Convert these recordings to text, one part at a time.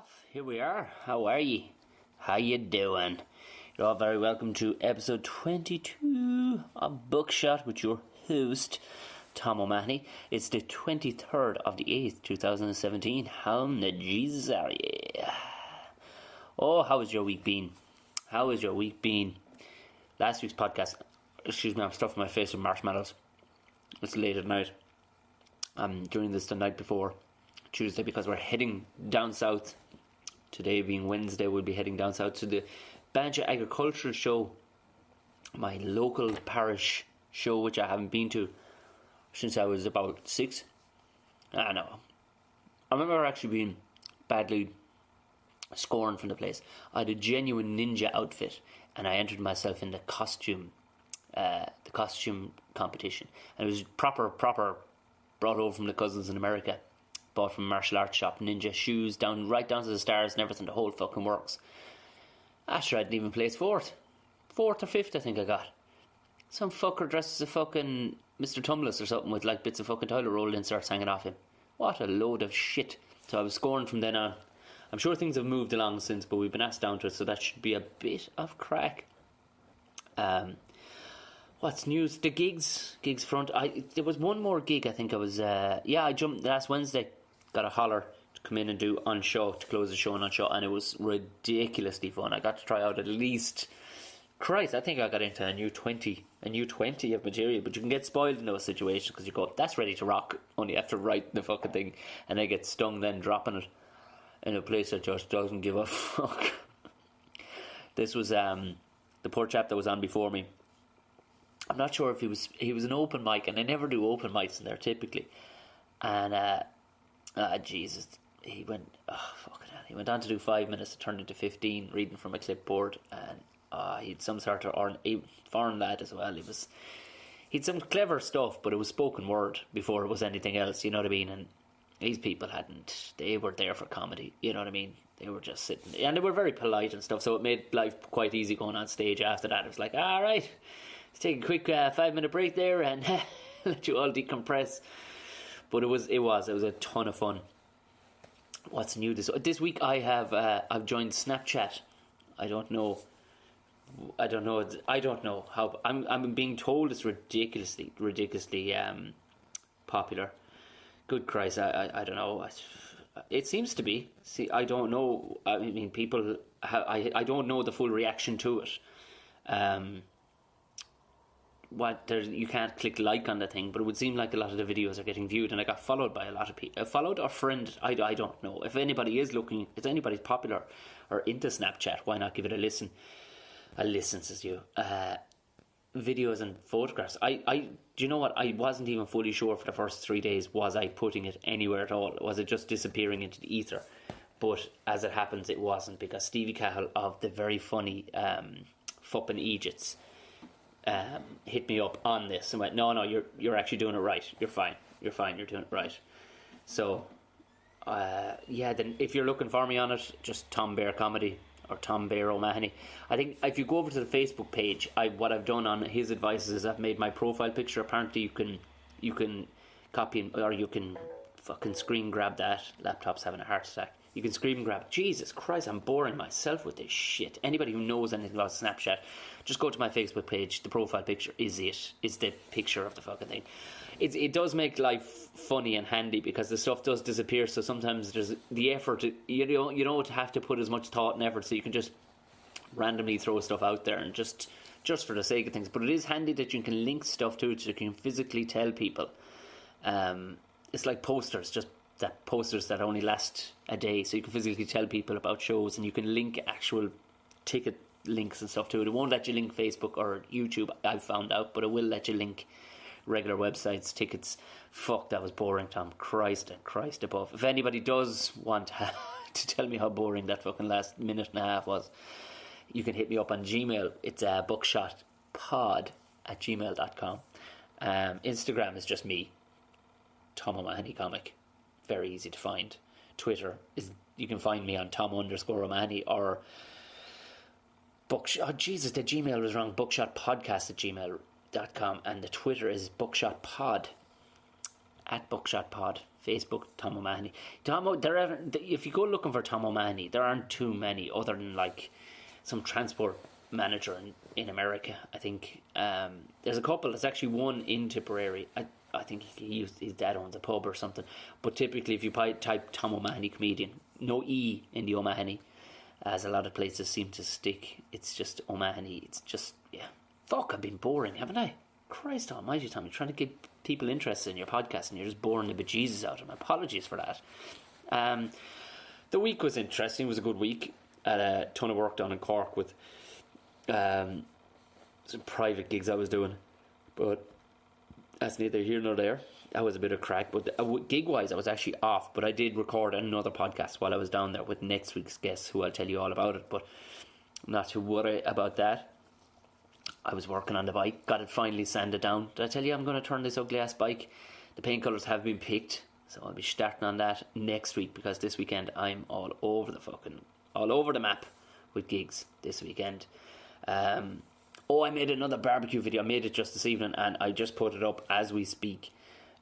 off. Here we are. How are ye? How you doing? You're all very welcome to episode 22 of Bookshot with your host, Tom O'Mahony. It's the 23rd of the 8th, 2017. How the Jesus are ye? Oh, how has your week been? How has your week been? Last week's podcast, I'm stuffing my face with marshmallows. It's late at night. I'm doing this the night before Tuesday because we're heading down south. Today being Wednesday, we'll be heading down south to the Banjo Agricultural Show, my local parish show, which I haven't been to since I was about 6. I don't know. I remember actually being badly scorned from the place. I had a genuine ninja outfit, and I entered myself in the costume competition, and it was proper brought over from the cousins in America, bought from a martial arts shop, ninja shoes right down to the stars and everything, the whole fucking works. After I didn't even place fourth or fifth, I think I got. Some fucker dressed as a fucking Mr. Tumbless or something with like bits of fucking toilet roll inserts hanging off him. What a load of shit. So I was scorned from then on. I'm sure things have moved along since, but we've been asked down to it, so that should be a bit of crack. What's news? The gigs front. There was one more gig. I think I was. I jumped last Wednesday. Got a holler to come in and do on show to close the show on show, and it was ridiculously fun. I got to try out at least. Christ, I think I got into a new 20 of material, but you can get spoiled in those situations because you go, that's ready to rock. Only you have to write the fucking thing, and they get stung then dropping it in a place that just doesn't give a fuck. This was the poor chap that was on before me. I'm not sure if he was an open mic, and they never do open mics in there typically. And Jesus, he went on to do 5 minutes. It turned into 15, reading from a clipboard, and he'd some sort of foreign lad as well. He'd some clever stuff, but it was spoken word before it was anything else. You know what I mean? And these people they were there for comedy. You know what I mean? They were just sitting, and they were very polite and stuff. So it made life quite easy going on stage. After that, it was like, all right, let's take a quick 5-minute break there and let you all decompress. But it was a ton of fun. What's new this week? I've joined Snapchat. I don't know how. I'm being told it's ridiculously popular. Good Christ, I don't know. It seems to be. See, I don't know. I mean, people. I don't know the full reaction to it. You can't click like on the thing, but it would seem like a lot of the videos are getting viewed, and I got followed by a lot of people. Followed or friended, I don't know. If anybody is looking, if anybody's popular or into Snapchat, why not give it a listen? A listen, says you. Videos and photographs. Do you know what? I wasn't even fully sure for the first 3 days. Was I putting it anywhere at all? Was it just disappearing into the ether? But as it happens, it wasn't, because Stevie Cahill of the very funny Fuppin' Egypts hit me up on this and went, no, you're actually doing it right. You're fine, you're doing it right. So then if you're looking for me on it, just Tom Bear Comedy or Tom Bear O'Mahony. I think if you go over to the Facebook page, what I've done on his advices is I've made my profile picture. Apparently you can copy or you can fucking screen grab that. Laptop's having a heart attack. You can screen grab. Jesus Christ, I'm boring myself with this shit. Anybody who knows anything about Snapchat, just go to my Facebook page. The profile picture is it. It's the picture of the fucking thing. It does make life funny and handy because the stuff does disappear. So sometimes there's the effort. You don't have to put as much thought and effort. So you can just randomly throw stuff out there and just for the sake of things. But it is handy that you can link stuff to it, so you can physically tell people. It's like posters, just that posters that only last a day, so you can physically tell people about shows, and you can link actual ticket links and stuff to it. It won't let you link Facebook or YouTube, I've found out, but it will let you link regular websites, tickets. Fuck, that was boring, Tom. Christ above. If anybody does want to tell me how boring that fucking last minute and a half was, you can hit me up on Gmail. It's bookshotpod@gmail.com. Instagram is just me, Tom O'Mahony Comic. Very easy to find. Twitter is, you can find me on Tom_O'Mahony or the Gmail was wrong. bookshotpodcast@gmail.com, and the Twitter is bookshotpod @bookshotpod. Facebook, Tom O'Mahony. If you go looking for Tom O'Mahony, there aren't too many other than like some transport manager in America. I think there's a couple. There's actually one in Tipperary. I think his dad owns a pub or something. But typically, if you type Tom O'Mahony comedian, no E in the O'Mahony, as a lot of places seem to stick. It's just O'Mahony. It's just, yeah. Fuck, I've been boring, haven't I? Christ almighty, Tom. You're trying to get people interested in your podcast and you're just boring the bejesus out of them. Apologies for that. The week was interesting. It was a good week. I had a ton of work done in Cork with some private gigs I was doing. But that's neither here nor there. That was a bit of crack. But gig-wise, I was actually off. But I did record another podcast while I was down there with next week's guests, who I'll tell you all about it. But I'm not too worried about that. I was working on the bike, got it finally sanded down. Did I tell you I'm going to turn this ugly ass bike? The paint colours have been picked, so I'll be starting on that next week, because this weekend I'm all over the map with gigs this weekend. I made another barbecue video. I made it just this evening and I just put it up as we speak,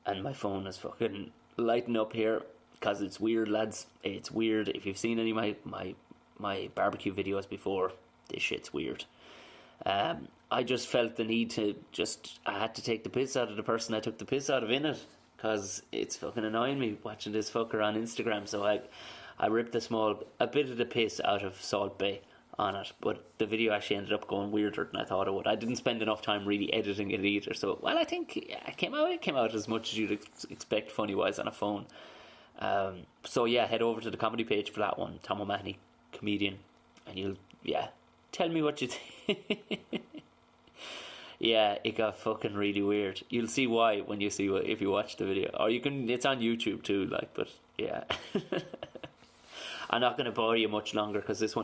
and my phone is fucking lighting up here because it's weird, lads. It's weird. If you've seen any of my barbecue videos before, this shit's weird. I just felt the need to I had to take the piss out of the person I took the piss out of in it, because it's fucking annoying me watching this fucker on Instagram. So I ripped a bit of the piss out of Salt Bay on it, but the video actually ended up going weirder than I thought it would. I didn't spend enough time really editing it either, so I think it came out as much as you'd expect funny wise on a phone. So yeah, head over to the comedy page for that one, Tom O'Mahony comedian, and you'll tell me what you think. Yeah, it got fucking really weird. You'll see why when you see if you watch the video, or it's on YouTube too. But yeah. I'm not going to bore you much longer, because this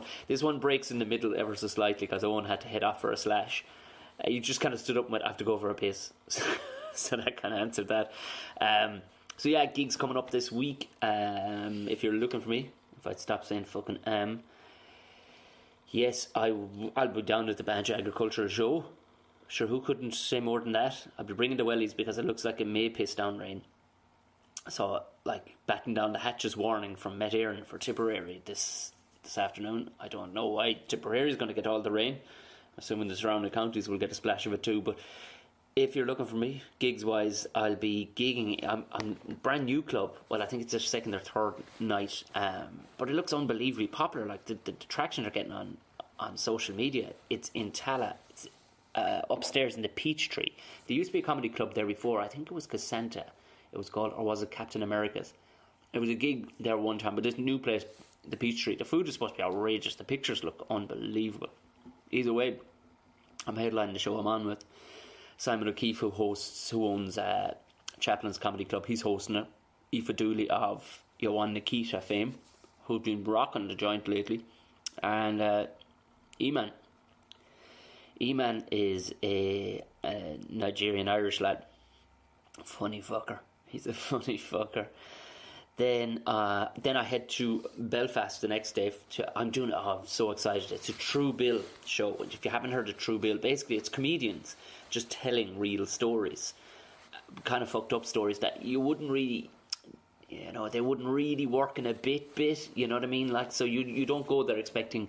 one breaks in the middle ever so slightly, because Owen had to head off for a slash. You just kind of stood up and went, I have to go for a piss. So that kind of answered that. So yeah, gigs coming up this week. If you're looking for me, if I'd stop saying fucking yes, I'll be down at the Banjo Agricultural Show. Sure, who couldn't say more than that? I'll be bringing the wellies, because it looks like it may piss down rain. So, like, batting down the hatches warning from Met Éireann for Tipperary this afternoon. I don't know why Tipperary is going to get all the rain. Assuming the surrounding counties will get a splash of it too. But if you're looking for me, gigs-wise, I'll be gigging. I'm brand new club. Well, I think it's their second or third night. But it looks unbelievably popular. Like, the traction they're getting on social media. It's in Tala. It's upstairs in the Peachtree. There used to be a comedy club there before. I think it was Casanta. It was called, or was it Captain America's? It was a gig there one time, but this new place, the Peachtree, the food is supposed to be outrageous. The pictures look unbelievable. Either way, I'm headlining the show I'm on with. Simon O'Keefe, who owns Chaplin's Comedy Club, he's hosting it. Aoife Dooley of Yohan Nikita fame, who's been rocking the joint lately. And Eman. Eman is a Nigerian-Irish lad. Funny fucker. He's a funny fucker. Then I head to Belfast the next day. I'm so excited. It's a True Bill show. If you haven't heard of True Bill, basically it's comedians just telling real stories. Kind of fucked up stories that you wouldn't really, they wouldn't really work in a bit, you know what I mean? Like, so you don't go there expecting,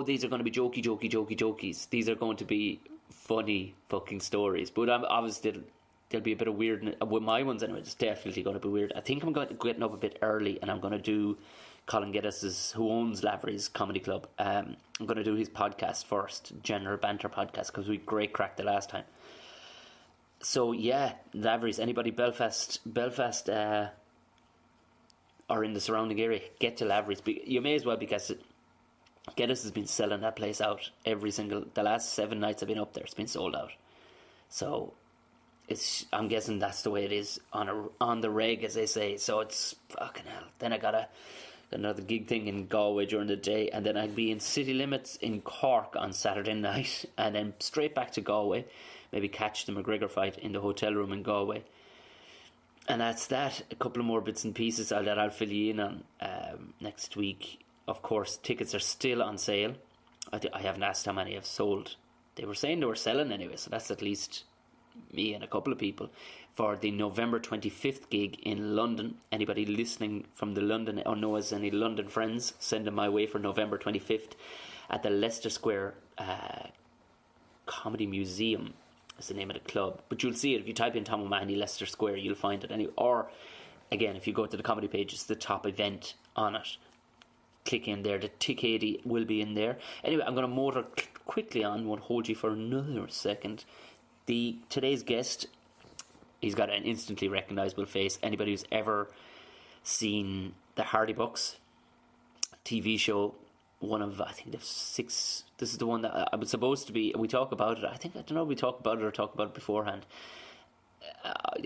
these are going to be jokies. These are going to be funny fucking stories. But obviously there'll be a bit of weird with my ones anyway. It's definitely going to be weird. I think I'm getting up a bit early, and I'm going to do Colin Geddes, who owns Lavery's Comedy Club. I'm going to do his podcast first, General Banter Podcast, because we great cracked the last time. So yeah, Lavery's, anybody Belfast or in the surrounding area, get to Lavery's. You may as well, because Geddes has been selling that place out the last 7 nights I've been up there, it's been sold out. So I'm guessing that's the way it is on the reg, as they say. So it's fucking hell. Then I got another gig thing in Galway during the day, and then I'd be in City Limits in Cork on Saturday night, and then straight back to Galway. Maybe catch the McGregor fight in the hotel room in Galway. And that's that. A couple of more bits and pieces that I'll fill you in on next week. Of course, tickets are still on sale. I haven't asked how many have sold. They were saying they were selling anyway, so that's at least me and a couple of people. for the November 25th gig in London. Anybody listening from the London or knows any London friends, send them my way for November 25th at the Leicester Square Comedy Museum. That's the name of the club. But you'll see it if you type in Tom O'Mahony Leicester Square, you'll find it anyway. Or again, if you go to the comedy page, it's the top event on it. Click in there. The Tick80 will be in there. Anyway, I'm going to motor quickly on. Won't hold you for another second. Today's guest, he's got an instantly recognisable face. Anybody who's ever seen the Hardy Bucks TV show, one of, I think, the 6. This is the one that I was supposed to be. We talk about it. I don't know if we talk about it or talk about it beforehand.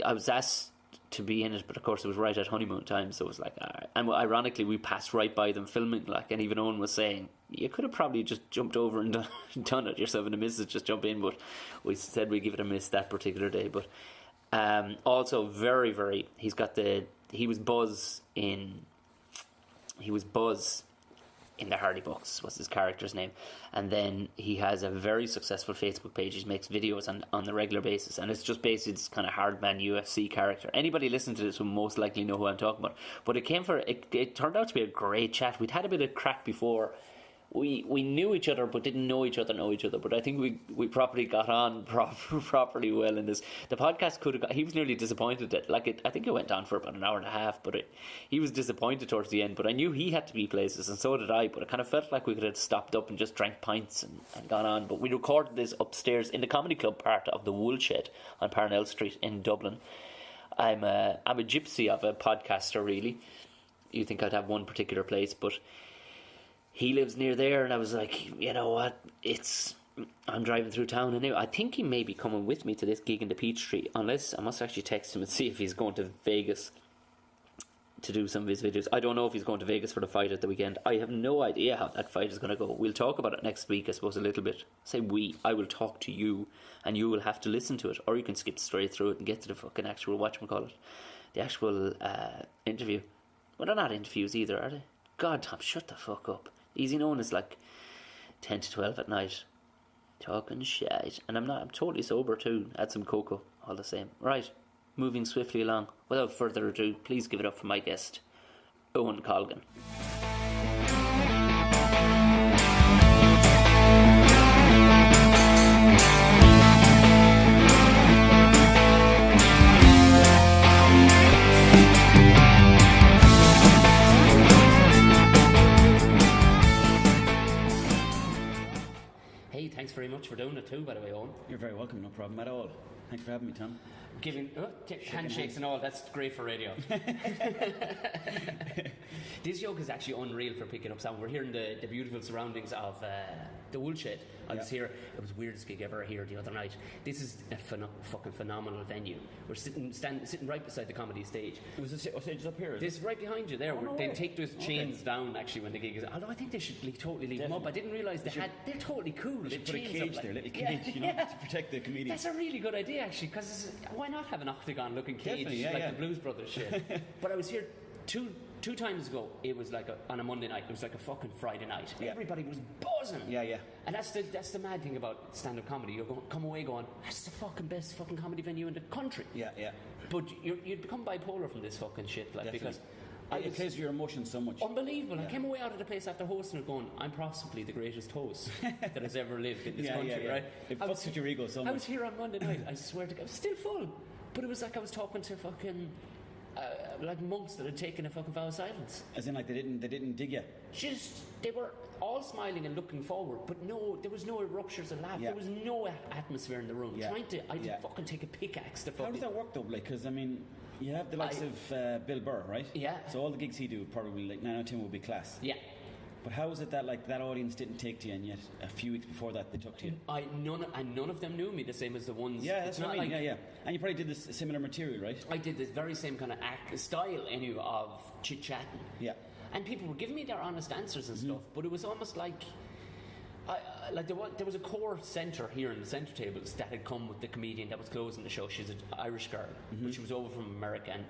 I was asked to be in it, but of course it was right at honeymoon time, so it was like, all right. And ironically, we passed right by them filming, like, and even Owen was saying, you could have probably just jumped over and done it yourself, and a missus just jump in, but we said we'd give it a miss that particular day. But also very, very, he was Buzz in the Hardy Bucks, was his character's name, and then he has a very successful Facebook page. He makes videos on the regular basis, and it's just basically this kind of hardman UFC character. Anybody listening to this will most likely know who I'm talking about. But it turned out to be a great chat. We'd had a bit of crack before. We knew each other but didn't know each other. But I think we properly got on properly well in this. The podcast could have he was nearly disappointed that I think it went on for about an hour and a half, but he was disappointed towards the end. But I knew he had to be places, and so did I. But it kind of felt like we could have stopped up and just drank pints and gone on. But we recorded this upstairs in the comedy club part of the Woolshed on Parnell Street in Dublin. I'm a gypsy of a podcaster, really. You think I'd have one particular place, but he lives near there, and I was like, you know what, I'm driving through town, and I think he may be coming with me to this gig in the Peachtree, unless I must actually text him and see if he's going to Vegas to do some of his videos. I don't know if he's going to Vegas for the fight at the weekend. I have no idea how that fight is going to go. We'll talk about it next week, I suppose, a little bit. I will talk to you, and you will have to listen to it, or you can skip straight through it and get to the fucking actual, the actual interview. Well, they're not interviews either, are they? God, Tom, shut the fuck up. Easy known as like 10 to 12 at night, talking shit, and I'm totally sober too. Had some cocoa, all the same. Right, moving swiftly along. Without further ado, please give it up for my guest, Owen Colgan. Thanks very much for doing it too, by the way, Owen. You're very welcome, no problem at all. Thanks for having me, Tom. Giving handshakes and all, that's great for radio. This yoke is actually unreal for picking up sound. We're here in the beautiful surroundings of the Woolshed. I was here, it was the weirdest gig ever here the other night. This is a fucking phenomenal venue. We're sitting right beside the comedy stage. Was the stage up here? This is right behind you there. They take those chains down actually when the gig is. Although I think they should totally leave them up. I didn't realise they're totally cool. They should put a cage there, little cage, to protect the comedians. That's a really good idea actually, because why not have an octagon-looking cage the Blues Brothers shit? But I was here two times ago. It was like on a Monday night. It was like a fucking Friday night. Yeah. Everybody was buzzing. Yeah. And that's the mad thing about stand-up comedy. You're come away going, that's the fucking best fucking comedy venue in the country. Yeah. But you'd become bipolar from this fucking shit, like, because it plays your emotions so much. Unbelievable. Yeah. I came away out of the place after hosting it going, I'm possibly the greatest host that has ever lived in this country, right? It fucks with your ego so much. I was here on Monday night, I swear to God, it was still full. But it was like I was talking to fucking like monks that had taken a fucking vow of silence. As in, like, they didn't dig you. They were all smiling and looking forward, but no, there was no eruptions of laugh. There was no atmosphere in the room. I'd fucking take a pickaxe to fucking. How does that work though? Like, because I mean, you have the likes of Bill Burr, right? Yeah. So all the gigs he do probably like 9 out of 10 would be class. Yeah. But how is it that like that audience didn't take to you, and yet a few weeks before that they took to you? None of them knew me the same as the ones. Yeah, that's what I mean. Yeah. And you probably did this similar material, right? I did this very same kind of style, anyway, of chit chatting. Yeah. And people were giving me their honest answers and stuff, but it was almost like, there was a core centre here in the centre tables that had come with the comedian that was closing the show. She's an Irish girl, but she was over from America, and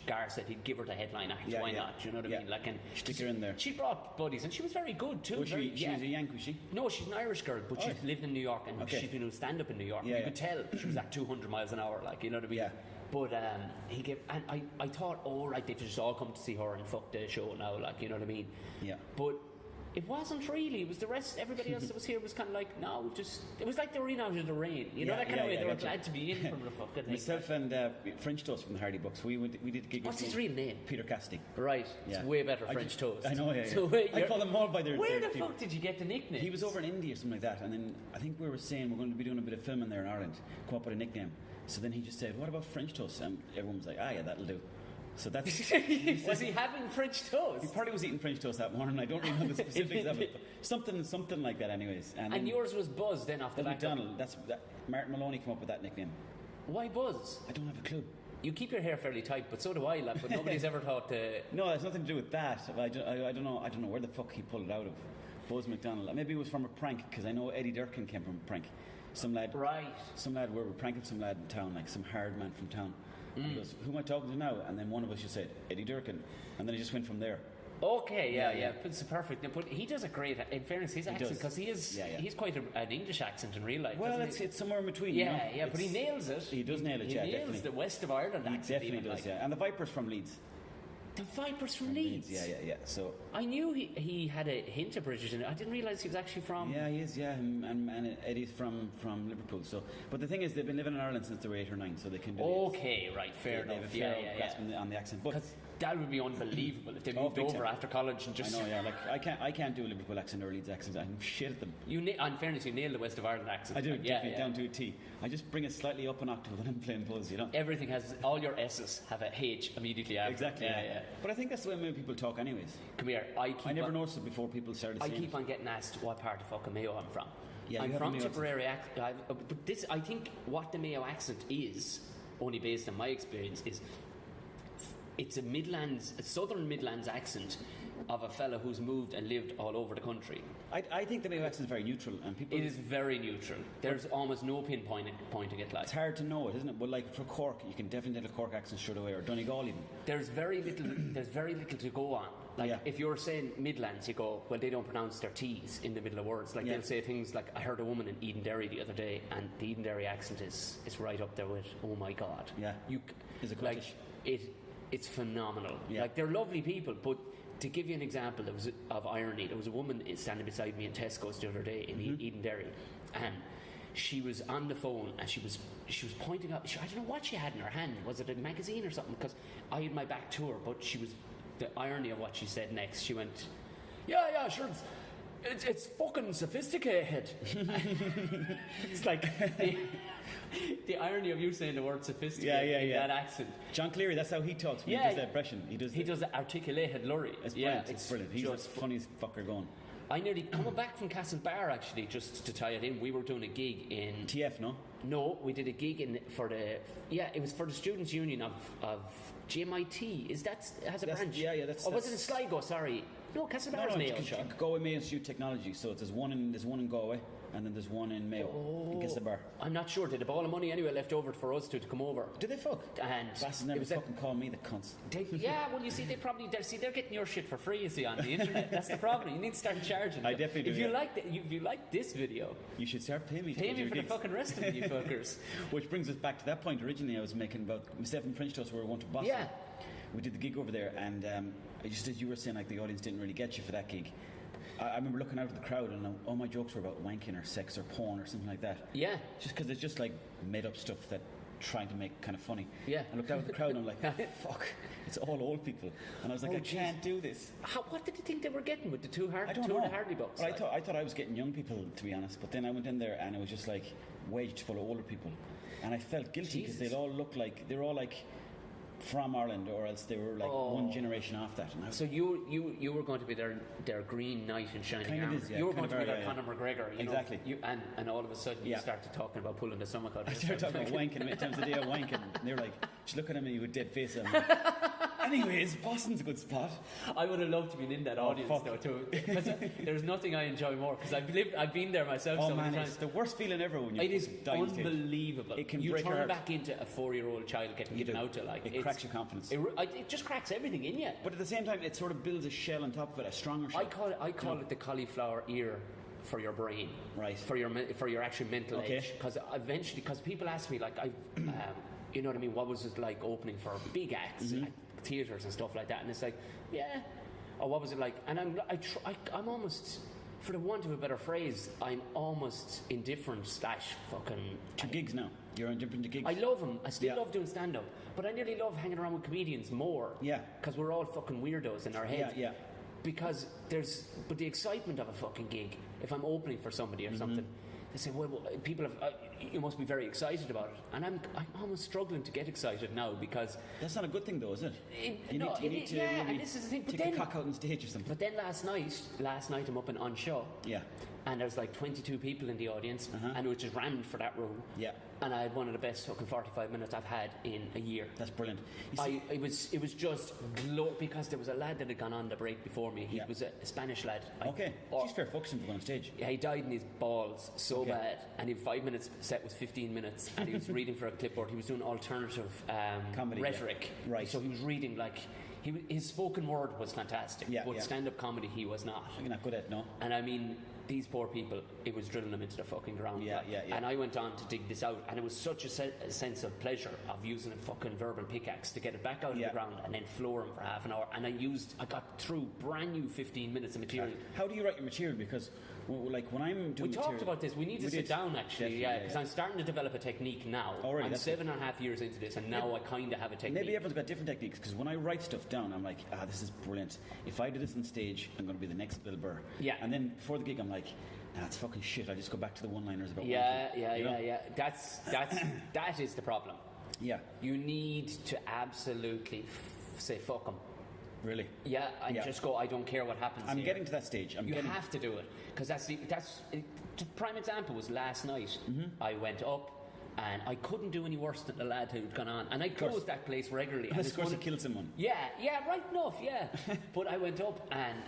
Gar said he'd give her the headline act. Why not? Do you know what I mean? Like, and stick her in there. She brought buddies, and she was very good too. She was a Yank, was she? No, she's an Irish girl, but she's lived in New York, and she's been doing stand up in New York. You could tell she was at 200 miles an hour, like, you know what I mean? Yeah. But he gave, and I thought, oh right, they've just all come to see her and fuck the show now, like, you know what I mean? Yeah. But it wasn't really. It was the rest. Everybody else that was here was kind of like, no, just. It was like they were in out of the rain. You know that kind of way. They were glad to be in from the fucking thing. Myself and French Toast from the Hardy Books. We did a gig. What's his real name? Peter Cassidy. Right. It's way better French Toast. I know. Yeah. So, I call them all by their. Where their the fuck did you get the nickname? He was over in India or something like that, and then I think we were saying we're going to be doing a bit of filming there in Ireland. Come up with a nickname. So then he just said, "What about French Toast?" And everyone was like, "Ah, yeah, that'll do." So that's was he having French toast? He probably was eating French toast that morning. I don't really know the specifics of it, but something like that, anyways. And yours was Buzz then off the back. McDonald. Martin Maloney came up with that nickname. Why Buzz? I don't have a clue. You keep your hair fairly tight, but so do I. Like, but nobody's ever thought to. No, it's nothing to do with that. I don't know. I don't know where the fuck he pulled it out of. Buzz McDonald. Maybe it was from a prank, because I know Eddie Durkin came from a prank. Some lad. Right. Some lad. We were pranking some lad in town, like some hard man from town. And he goes, "Who am I talking to now?" And then one of us just said, "Eddie Durkin," and then he just went from there. Okay, yeah. It's perfect. But he does a great. In fairness, his accent, because he's quite an English accent in real life. Well, it's somewhere in between. Yeah, you know? but he nails it. He does nail it. He nails definitely. the West of Ireland accent. He definitely does. Yeah, and the Vipers from Leeds. The Vipers from Leeds. Yeah. So I knew he had a hint of British in it. I didn't realise he was actually from. Yeah, he is. Yeah, and Eddie's from Liverpool. So, but the thing is, they've been living in Ireland since they were 8 or 9, so they can do. Okay, right, fair enough. They have a fair grasp on the accent, but that would be unbelievable if they moved over after college and just. I know, yeah. Like I can't do a Liverpool accent or a Leeds accent. I'm shit at them. In fairness, you nail the West of Ireland accent. I do, definitely down to a T. I just bring it slightly up an octave when I'm playing Buzz, you know. Everything has all your S's have a H immediately after. Exactly. Yeah. But I think that's the way many people talk, anyways. Come here. I never noticed it before people started saying. I keep on getting asked what part of fucking Mayo I'm from. Yeah, I'm from Tipperary. But this, I think, what the Mayo accent is, only based on my experience, is it's a southern Midlands accent of a fella who's moved and lived all over the country. I think the Mayo accent is very neutral, and people. It is very neutral. There's almost no pinpointing it. Like it's hard to know it, isn't it? But like for Cork, you can definitely tell a Cork accent straight away, or Donegal even. There's very little to go on. Like if you're saying Midlands, you go, well, they don't pronounce their T's in the middle of words. Like they'll say things like, I heard a woman in Edenderry the other day, and the Edenderry accent is right up there with, oh my god. Yeah. Is it like it's phenomenal. Yeah. Like they're lovely people, but. To give you an example of irony, there was a woman standing beside me in Tesco's the other day in Edenderry, and she was on the phone and she was pointing out. I don't know what she had in her hand. Was it a magazine or something? Because I had my back to her, but the irony of what she said next. She went, "Yeah, sure. It's fucking sophisticated." It's like the irony of you saying the word sophisticated in that accent. John Cleary, that's how he talks when he does that impression. He does the articulated lorry. It's brilliant. It's brilliant. He's the funniest fucker going. I nearly coming back from Castlebar actually, just to tie it in. We were doing a gig in TF, no? No, we did a gig it was for the Students' Union of GMIT. Has a branch? Yeah, was it in Sligo? Sorry, no, Castlebar is Mayo. Galway Mayo Institute Technology. So there's one in Galway, and then there's one in Mayo in Castlebar. I'm not sure. They had a ball of money anyway left over for us to come over. Did they fuck? And Bastards never fucking call me the cunts. Well, you see, they're getting your shit for free. You see on the internet. That's the problem. You need to start charging. I definitely do. If you like this video, you should start paying me. Pay me for the fucking rest of you fuckers. Which brings us back to that point. Originally, I was making about myself and French Toast. We were going to Boston. Yeah. We did the gig over there, and just as you were saying, like the audience didn't really get you for that gig. I remember looking out at the crowd, and all my jokes were about wanking or sex or porn or something like that. Yeah. Just because it's just like made up stuff that trying to make kind of funny. Yeah. I looked out at the crowd and I'm like, fuck, it's all old people. And I was like, I can't do this. What did you think they were getting with the two I don't know. Hardy Bucks? Well, I thought I was getting young people, to be honest. But then I went in there and it was just like wedged full of older people. And I felt guilty because they'd all look like, they're all like from Ireland, or else they were like one generation off that. And so you were going to be their green knight in shining armour. You were going to be their Conor McGregor. Exactly. And all of a sudden you started talking about pulling the stomach out. I started talking about wanking many times a day, wanking. And they were like, just looking at me with dead face. Anyways, Boston's a good spot. I would have loved to be in that audience though too. There's nothing I enjoy more because I've been there myself. Oh man, it's the worst feeling ever when you. It is unbelievable. It can you break your turn heart. back into a 4-year-old child getting given out to like. It cracks your confidence. It just cracks everything in you. But at the same time, it sort of builds a shell on top of it, a stronger shell. I call it the cauliflower ear for your brain, right? For your actual mental age. Because eventually, because people ask me like you know what I mean? What was it like opening for big acts, at theatres and stuff like that? And it's like, yeah. Or what was it like? And I'm almost, for the want of a better phrase, I'm almost indifferent / fucking... To gigs now. You're indifferent to gigs. I love them. I still love doing stand-up. But I nearly love hanging around with comedians more. Yeah. Because we're all fucking weirdos in our heads. Yeah. Because but the excitement of a fucking gig, if I'm opening for somebody or something, they say, well, people have, you must be very excited about it. And I'm almost struggling to get excited now because... That's not a good thing though, is it? You need to and this is the thing. But take the cock out on stage or something. But then last night I'm up on show. Yeah. And there's like 22 people in the audience, and it was just rammed for that room. Yeah. And I had one of the best fucking 45 minutes I've had in a year. That's brilliant. It was just because there was a lad that had gone on the break before me. He was a Spanish lad. Okay. He's fair fucking for going on stage. Yeah, he died in his balls so bad, and his 5 minutes set was 15 minutes, and he was reading for a clipboard. He was doing alternative comedy, rhetoric. Yeah. Right. So he was reading like. His spoken word was fantastic, but stand-up comedy he was not. You're not good at it, no. And I mean, these poor people, it was drilling them into the fucking ground. Yeah. And I went on to dig this out, and it was such a sense of pleasure of using a fucking verbal pickaxe to get it back out of the ground and then floor him for half an hour. And I got through brand new 15 minutes of material. How do you write your material? Because, like, when I'm doing we talked about this. We need to sit down, actually, because I'm starting to develop a technique now. Already, I'm 7.5 years into this, and now I kind of have a technique. Maybe everyone's got different techniques, because when I write stuff down, I'm like, this is brilliant. If I do this on stage, I'm going to be the next Bill Burr. Yeah. And then before the gig, I'm like, it's fucking shit. I just go back to the one-liners about Yeah. That is the problem. Yeah. You need to absolutely say fuck them. Really? Yeah, and just go, I don't care what happens. I'm getting to that stage. You have to do it. Because the prime example was last night. I went up and I couldn't do any worse than the lad who'd gone on. And I closed that place regularly. Of course, he killed someone. Yeah, right enough, yeah. But I went up and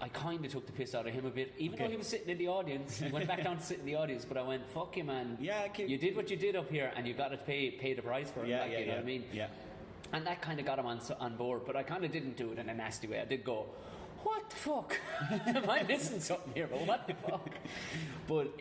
I kind of took the piss out of him a bit, even though he was sitting in the audience. He went back down to sit in the audience, but I went, fuck you, man. Yeah, you did what you did up here, and you got to pay the price for it. You know what I mean? Yeah. And that kind of got him on board, but I kind of didn't do it in a nasty way. I did go, what the fuck? Am I missing something here? But what the fuck? But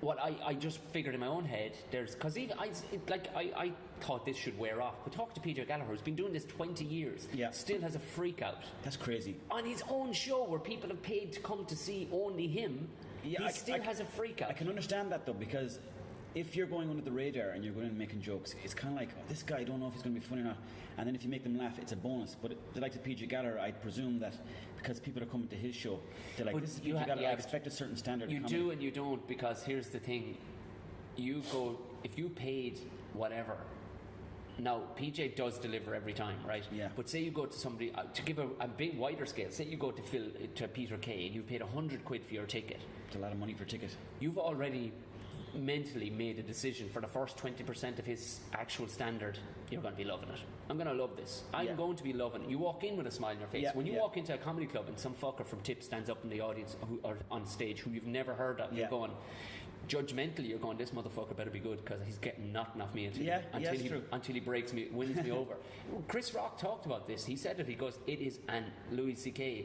what I just figured in my own head, because even I thought this should wear off. But talk to PJ Gallagher, who's been doing this 20 years, still has a freak out. That's crazy. On his own show, where people have paid to come to see only him, he still has a freak out. I can understand that though, because if you're going under the radar and you're going in and making jokes, it's kind of like, this guy, I don't know if he's going to be funny or not. And then if you make them laugh, it's a bonus. But the likes of PJ Gallagher, I presume that because people are coming to his show, they're like, this is PJ Gallagher, I expect a certain standard. You do and you don't, because here's the thing. You go, if you paid whatever, now PJ does deliver every time, right? Yeah. But say you go to somebody, to give a big wider scale, say you go to Peter Kay and you paid £100 for your ticket. It's a lot of money for a ticket. You've already mentally made a decision for the first 20% of his actual standard. You're going to be loving it. I'm going to love this. I'm going to be loving it. You walk in with a smile on your face. When you walk into a comedy club and some fucker from Tip stands up in the audience or on stage who you've never heard of, you're going, judgmentally, you're going, this motherfucker better be good because he's getting nothing off me until he wins me over. Chris Rock talked about this. He said it. He goes, it is, and Louis C.K.,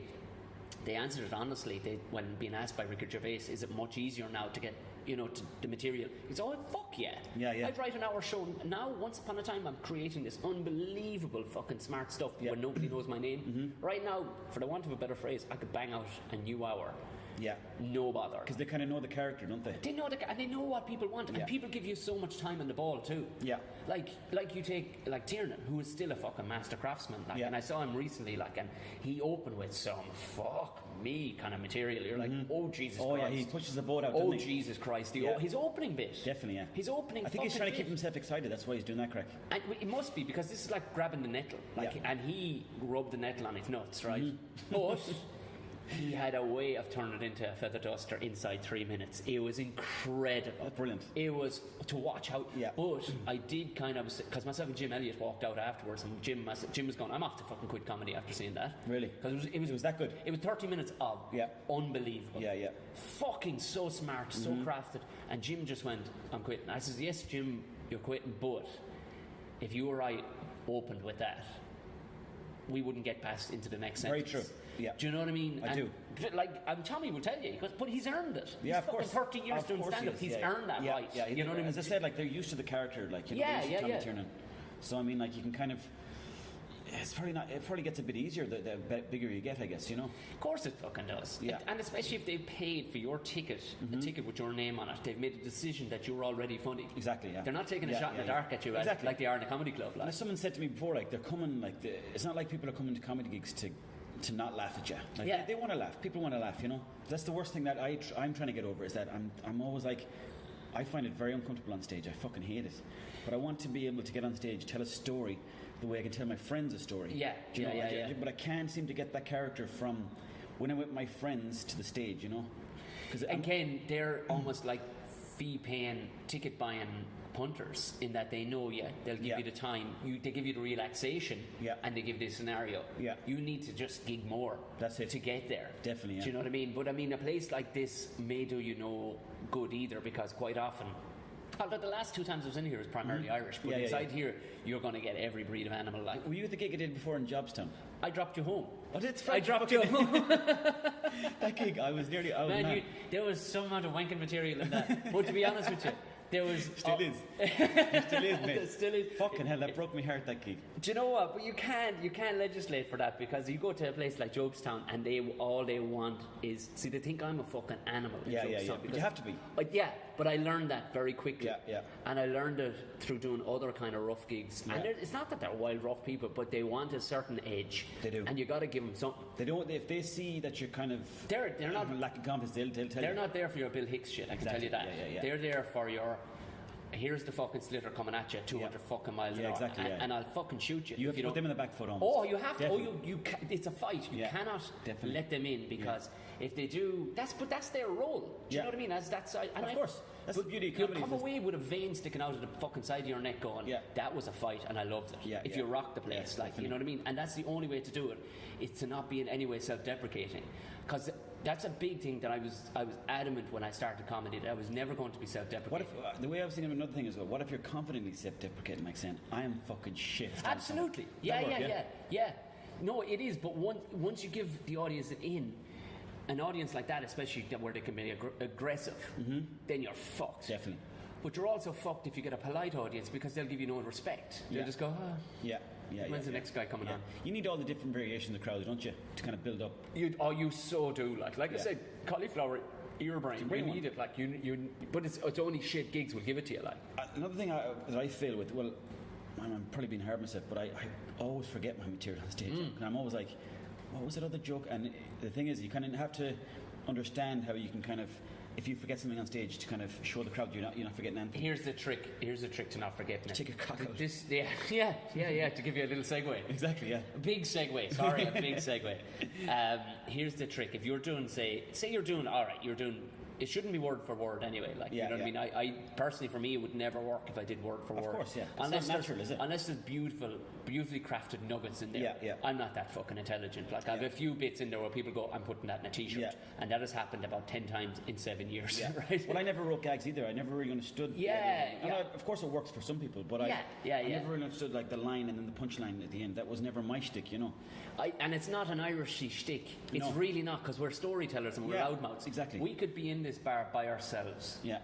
they answered it honestly. When being asked by Ricky Gervais, is it much easier now to get, to the material? He's fuck yeah. I'd write an hour show. Now, once upon a time, I'm creating this unbelievable fucking smart stuff when nobody knows my name. Right now, for the want of a better phrase, I could bang out a new hour. Yeah. No bother. Because they kind of know the character, don't they? They know and they know what people want. And people give you so much time on the ball too. Yeah. Like you take Tiernan, who is still a fucking master craftsman. And I saw him recently, and he opened with some fuck me kind of material. You're like, oh Jesus Christ. Oh yeah, he pushes the boat out. Oh Jesus Christ. His opening bit. Definitely, yeah. His opening. I think he's trying to keep himself excited. That's why he's doing that, Craic. And it must be, because this is like grabbing the nettle. And he rubbed the nettle on his nuts, right? But he had a way of turning it into a feather duster inside 3 minutes. It was incredible. That's brilliant. It was to watch how. Yeah. But I did kind of, because myself and Jim Elliott walked out afterwards, and Jim was going, I'm off to fucking quit comedy after seeing that. Really? Because it was that good. It was 30 minutes of unbelievable. Yeah. Fucking so smart, so crafted. And Jim just went, I'm quitting. I says, yes, Jim, you're quitting, but if you or I opened with that, we wouldn't get past into the next sentence. Very true. Yeah. Do you know what I mean? I do. Like, Tommy will tell you, but he's earned it. Yeah, he's of course. 30 years Of doing course stand-up. he is, He's earned that right. Yeah, you know what I mean? As I said, like, they're used to the character, like, you know, they're used to Tommy Tiernan. So, I mean, like, you can kind of... It probably gets a bit easier the bigger you get, I guess, you know? Of course it fucking does. Yeah. And especially if they paid for your ticket, a ticket with your name on it, they've made a decision that you're already funny. Exactly, yeah. They're not taking a shot in the dark at you like they are in a comedy club. Like. Now, someone said to me before, like, they're coming, like, it's not like people are coming to comedy gigs to not laugh at you. Like, they want to laugh. People want to laugh, you know? That's the worst thing that I'm trying to get over, is that I'm always like, I find it very uncomfortable on stage. I fucking hate it. But I want to be able to get on stage, tell a story the way I can tell my friends a story. Yeah, But I can't seem to get that character from when I'm with my friends to the stage, you know? Again, they're almost like fee-paying, ticket-buying punters in that they know they'll give you the time, they give you the relaxation, and they give you the scenario. Yeah. You need to just gig more. That's it. To get there. Definitely, yeah. Do you know what I mean? But I mean, a place like this may do you no good either, because quite often, although the last 2 times I was in here was primarily Irish, but inside here you're going to get every breed of animal. Like, were you at the gig I did before in Jobstown? I dropped you home. Oh, that's I dropped you home. That gig, I was nearly out. Man, there was some amount of wanking material in that. But to be honest with you, there was... Still is. It still is, mate. It still is. Fucking hell, that broke my heart, that gig. Do you know what? But you can't legislate for that, because you go to a place like Jobestown and all they want is... See, they think I'm a fucking animal in Jobestown. But you have to be. But I learned that very quickly. Yeah. And I learned it through doing other kind of rough gigs. Yeah. And it's not that they're wild, rough people, but they want a certain edge. They do. And you got to give them something. They don't... If they see that you're kind of... They're not... lacking confidence, they'll tell you. They're not there for your Bill Hicks shit, I can tell you that. Yeah. They're there for your... Here's the fucking slitter coming at you at 200 fucking miles an hour. Exactly, and I'll fucking shoot you. You have to put them in the back foot almost. Oh, you have to. You it's a fight. You cannot definitely let them in, because if they do, that's their role. Do you know what I mean? Of course. That's the beauty of comedy. You'll come away with a vein sticking out of the fucking side of your neck going, that was a fight and I loved it. If you rock the place, you know what I mean? And that's the only way to do it, is to not be in any way self-deprecating. Because that's a big thing that I was adamant when I started comedy, that I was never going to be self-deprecating. What if, the way I was thinking of another thing as well, what if you're confidently self-deprecating, like saying, I am fucking shit. Absolutely. Yeah. No, it is, but once you give the audience an audience like that, especially where they can be aggressive, then you're fucked. Definitely. But you're also fucked if you get a polite audience, because they'll give you no respect. They'll just go, when's the next guy coming on? You need all the different variations of the crowd, don't you, to kind of build up. You so do. Like I said, cauliflower ear brain. You need it. Like you. But it's only shit gigs will give it to you. Like another thing that I fail with. Well, I'm probably being hard on myself, but I always forget my material on stage. And I'm always like, what was that other joke? And the thing is, you kind of have to understand how you can kind of, if you forget something on stage, to kind of show the crowd you're not forgetting anything. Here's the trick to not forgetting it. Take a cock out. To give you a little segue. Exactly, yeah. A big segue. Sorry, a big segue. Here's the trick. If you're doing, say you're doing, all right, you're doing, it shouldn't be word for word anyway. Like, you know what I mean? I personally, for me, it would never work if I did word for word. Of course, yeah. Unless not natural, is it? Unless there's beautifully crafted nuggets in there. Yeah. I'm not that fucking intelligent. Like, I have a few bits in there where people go, I'm putting that in a t-shirt. Yeah. And that has happened about 10 times in 7 years. Yeah. Right? Well, I never wrote gags either. I never really understood. Of course, it works for some people, but I never really understood, like, the line and then the punchline at the end. That was never my shtick, you know. And it's not an Irishy shtick. It's really not, because we're storytellers and we're loudmouths. Exactly. We could be in this bar by ourselves. Yeah.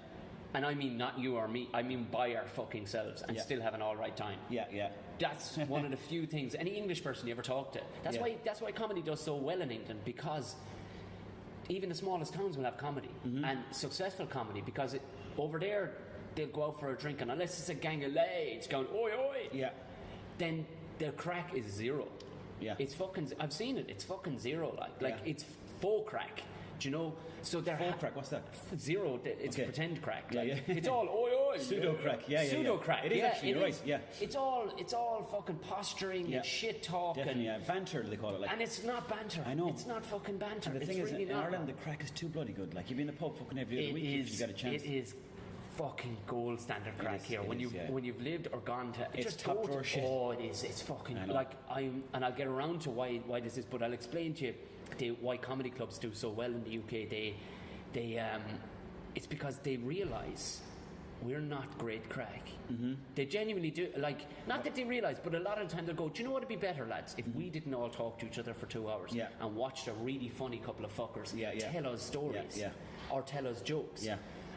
And I mean not you or me, I mean by our fucking selves, and still have an all right time. Yeah. That's one of the few things any English person you ever talk to. That's why comedy does so well in England, because even the smallest towns will have comedy, and successful comedy, because over there they'll go out for a drink, and unless it's a gang of lads going oi oi, then their crack is zero. Yeah. It's fucking, I've seen it, it's fucking zero. Like it's faux crack. Do you know? So they're faux crack. What's that? Zero. It's pretend crack. It's all oi oi. Pseudo crack. Pseudo crack. It is actually. You're right. Yeah. It's all fucking posturing and shit talk. Definitely. Yeah. Banter, they call it. Like. And it's not banter. I know. It's not fucking banter. And the thing is, in Ireland, the crack is too bloody good. Like, you'd be in the pub fucking every other week if you got a chance. It is fucking gold standard crack here. When you've lived or gone to, it's top drawer shit. Oh, it is. It's fucking like and I'll get around to why this is, but I'll explain to you why comedy clubs do so well in the UK. They it's because they realise we're not great crack. They genuinely do, like, not that they realise, but a lot of the time they'll go, do you know what would be better, lads, if we didn't all talk to each other for 2 hours and watched a really funny couple of fuckers tell us stories or tell us jokes.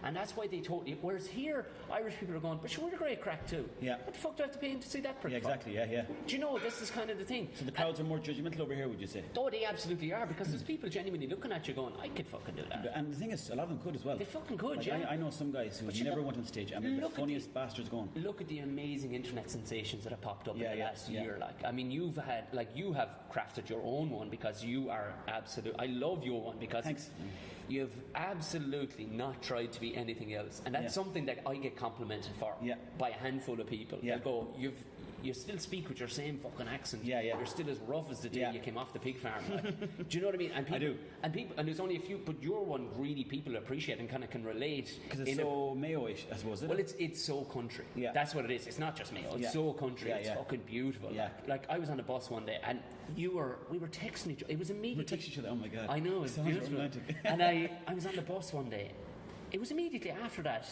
And that's why they totally. Whereas here, Irish people are going, but sure, we're the great crack too. What the fuck do I have to pay in to see that prick? Exactly. Do you know, this is kind of the thing. So the crowds are more judgmental over here, would you say? Oh, they absolutely are, because there's people genuinely looking at you going, I could fucking do that. And the thing is, a lot of them could as well. They fucking could, like, I know some guys who never went on stage and they're the funniest bastards going. Look at the amazing internet sensations that have popped up in the last year. Like, I mean, you have crafted your own one, because you are absolute. I love your one because. Thanks. You've absolutely not tried to be anything else, and that's something that I get complimented for by a handful of people. They'll go, you still speak with your same fucking accent. You're still as rough as the day you came off the pig farm. Like. Do you know what I mean? And people, I do. And there's only a few, but your one really people appreciate and kind of can relate. Because it's so Mayo-ish, I suppose. Well, it's so country. That's what it is. It's not just Mayo. It's so country. It's fucking beautiful. Like I was on a bus one day, and we were texting each other. It was immediately. We were texting each other. Oh my god. I know, it's beautiful. Romantic. And I was on the bus one day. It was immediately after that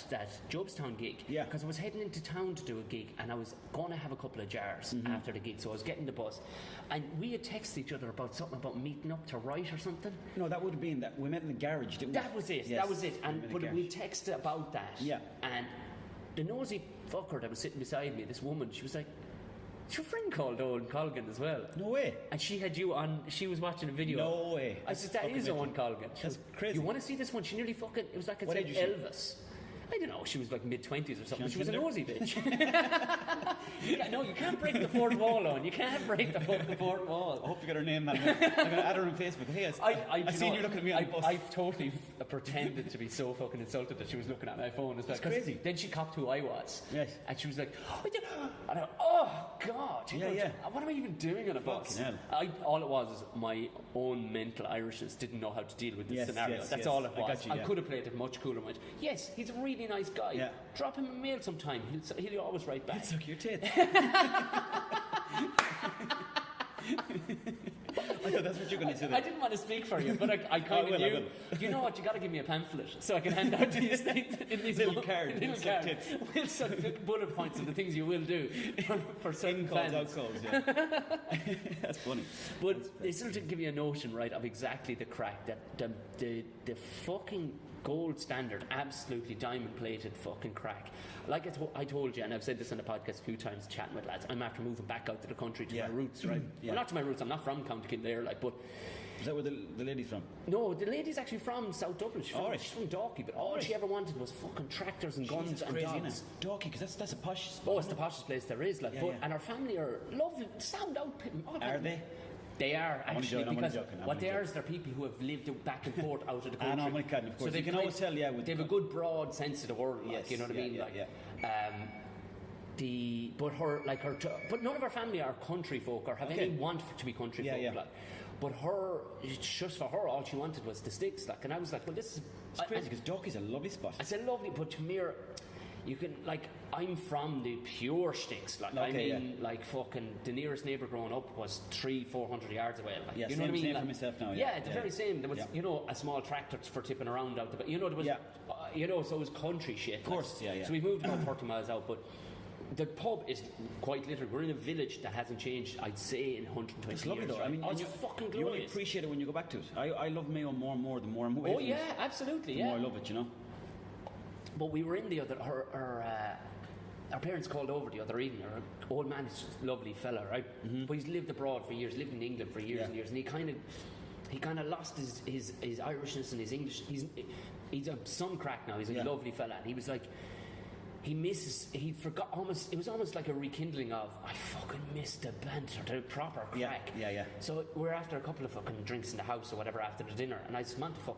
Jobstown gig, because I was heading into town to do a gig, and I was going to have a couple of jars after the gig, so I was getting the bus, and we had texted each other about something about meeting up to write or something. No, that would have been that we met in the garage, didn't we? That was it. Yes, that was it. And but we texted about that. And the nosy fucker that was sitting beside me, this woman, she was like, "It's your friend called Owen Colgan as well." No way. And she had you on. She was watching a video. No way. I said, "That is Owen Colgan." That's crazy. You want to see this one? She nearly fucking. It was like it's like Elvis. I don't know. She was like mid-20s or something. She was a nosy bitch. You can't break the fourth wall, on. You can't break the fucking fourth wall. I hope you got her name, man. I'm going to add her on Facebook. Hey, I seen you looking at me on the bus. I totally pretended to be so fucking insulted that she was looking at my phone. It's like, crazy. Then she copped who I was. Yes. And she was like, and I, oh God. What am I even doing on a bus? All it was is my own mental Irishness didn't know how to deal with this scenario. That's all it was. I could have played it much cooler. Yes, he's a really nice guy. Drop him a mail sometime. He'll always write back. He'll suck your tits. I thought that's what you're going to say. I didn't want to speak for you, but I kind of knew. You know what? You got to give me a pamphlet so I can hand out to you in these little cards. We'll suck bullet points of the things you will do for certain fans. Out calls, That's funny. But they sort of give you a notion, right, of exactly the crack that the fucking gold standard, absolutely diamond-plated fucking crack. Like I told you, and I've said this on the podcast a few times, chatting with lads, I'm after moving back out to the country to my roots, right? Well, not to my roots, I'm not from County Kildare, like, but... Is that where the lady's from? No, the lady's actually from South Dublin. She's from Dalkey, but all she ever wanted was fucking tractors and guns and dogs. Dalkey, because that's a posh spot. Oh, it's the poshest place there is, like. And our family are lovely, sound out. Are they? They are, actually, because what they are is they're people who have lived back and forth out of the country. I'm only kidding, of course. So you can always tell, they have a good broad sense of the world, like, you know what I mean? But none of our family are country folk or have any want to be country folk. Like. But just for her, all she wanted was the sticks. Like, and I was like, well, this is... It's crazy, because Dalkey's a lovely spot. It's a lovely, but to me, you can, like, I'm from the pure sticks. Like, like, fucking, the nearest neighbour growing up was 300-400 yards away. Like, you know what I mean? Same for myself now. The very same. There was, a small tractor for tipping around out there. There was, so it was country shit. Of course, So we moved about 30 miles out, but the pub is quite literally, we're in a village that hasn't changed, I'd say, in 120 years. It's lovely though. Right? I mean, it's fucking glorious. You only appreciate it when you go back to it. I love Mayo more and more the more I'm away from it. Absolutely, the more I love it, But we were in the other... Our parents called over the other evening. Our old man is just a lovely fella, right? Mm-hmm. But he's lived abroad for years, lived in England for years and years, and he kind of lost his Irishness and his English. He's some crack now. He's a lovely fella, and he was like, he forgot almost. It was almost like a rekindling of, I fucking missed the banter, the proper crack. Yeah. So we're after a couple of fucking drinks in the house or whatever after the dinner, and I said, man, the fuck,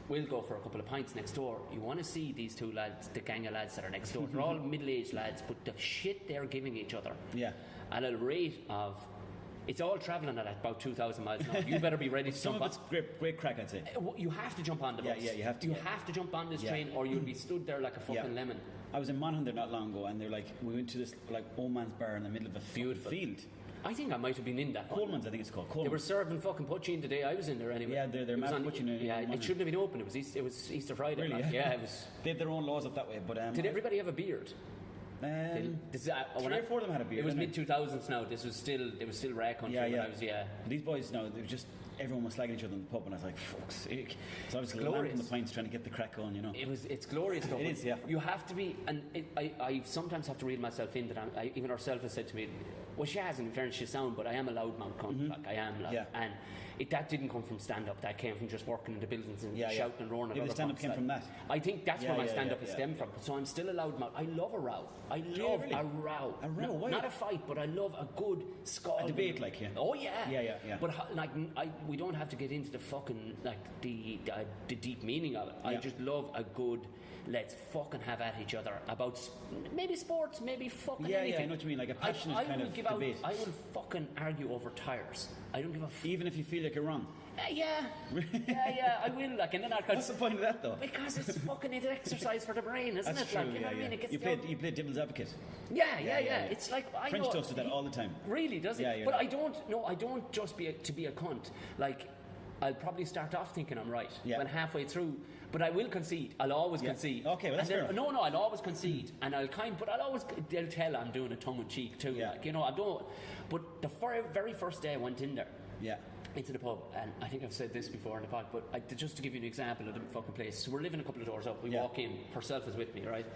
we'll go for a couple of pints next door. You want to see these two lads, the gang of lads that are next door. They're all middle-aged lads, but the shit they're giving each other at a rate of... It's all travelling at about 2,000 miles an hour. You better be ready to jump on. Some of it's great crack, I'd say. You have to jump on the bus. Yeah, you have to. You have to jump on this train, or you'll be stood there like a fucking lemon. I was in Monaghan there not long ago, and they're like, we went to this like old man's bar in the middle of a field. I think I might have been in that one. Coleman's, I think it's called. They Coleman's. were serving fucking poutine the day I was in there anyway. Yeah, they're mad poutine. Yeah, it shouldn't have been open. It was Easter Friday. Really? Like, yeah, it was. They have their own laws up that way, but Did everybody have a beard? 3 or 4 of them had a beard. It was mid 2000s now. It was still rare country. Yeah. When I was, yeah. These boys now, they were just everyone was slagging each other in the pub, and I was like, fuck's sake. So I was lamping the pints trying to get the crack on, you know. It's glorious though. It is, yeah. You have to be, and I sometimes have to reel myself in that even herself has said to me, well, she hasn't, in fairness, she's sound, but I am a loudmouth cunt, like I am, like, Yeah. and that didn't come from stand-up, that came from just working in the buildings and shouting and roaring at Maybe other the stand-up cunts, came like. from that. I think that's where my stand-up is stemmed from, so I'm still a loudmouth. I love a row. I love really? a row. A row? Why? Not a fight, but I love a good scalding. A debate, like, yeah. Oh, yeah. Yeah. But like, we don't have to get into the fucking, like, the deep meaning of it. I just love a good, let's fucking have at each other about maybe sports, maybe fucking anything. Yeah, I know what you mean, like a passionate kind of debate. I will fucking argue over tires. I don't give a even if you feel like you're wrong. Yeah, I will. Like, and then what's the point of that, though? Because it's fucking an exercise for the brain, isn't That's it? true, Like, you know what I mean? It gets you play devil's advocate. Yeah. It's like French toast do that all the time. Really, does it? Yeah, but I don't just to be a cunt. Like, I'll probably start off thinking I'm right. Yeah. When halfway through, but I will concede. I'll always concede. Okay, well, that's and then, fair. No, I'll always concede, and but I'll always. They'll tell I'm doing a tongue in cheek too. Yeah. Like, you know, I don't. But the very first day I went in there. Yeah. Into the pub, and I think I've said this before in the pod, but just to give you an example of the fucking place. So we're living a couple of doors up. We walk in. Herself is with me, right?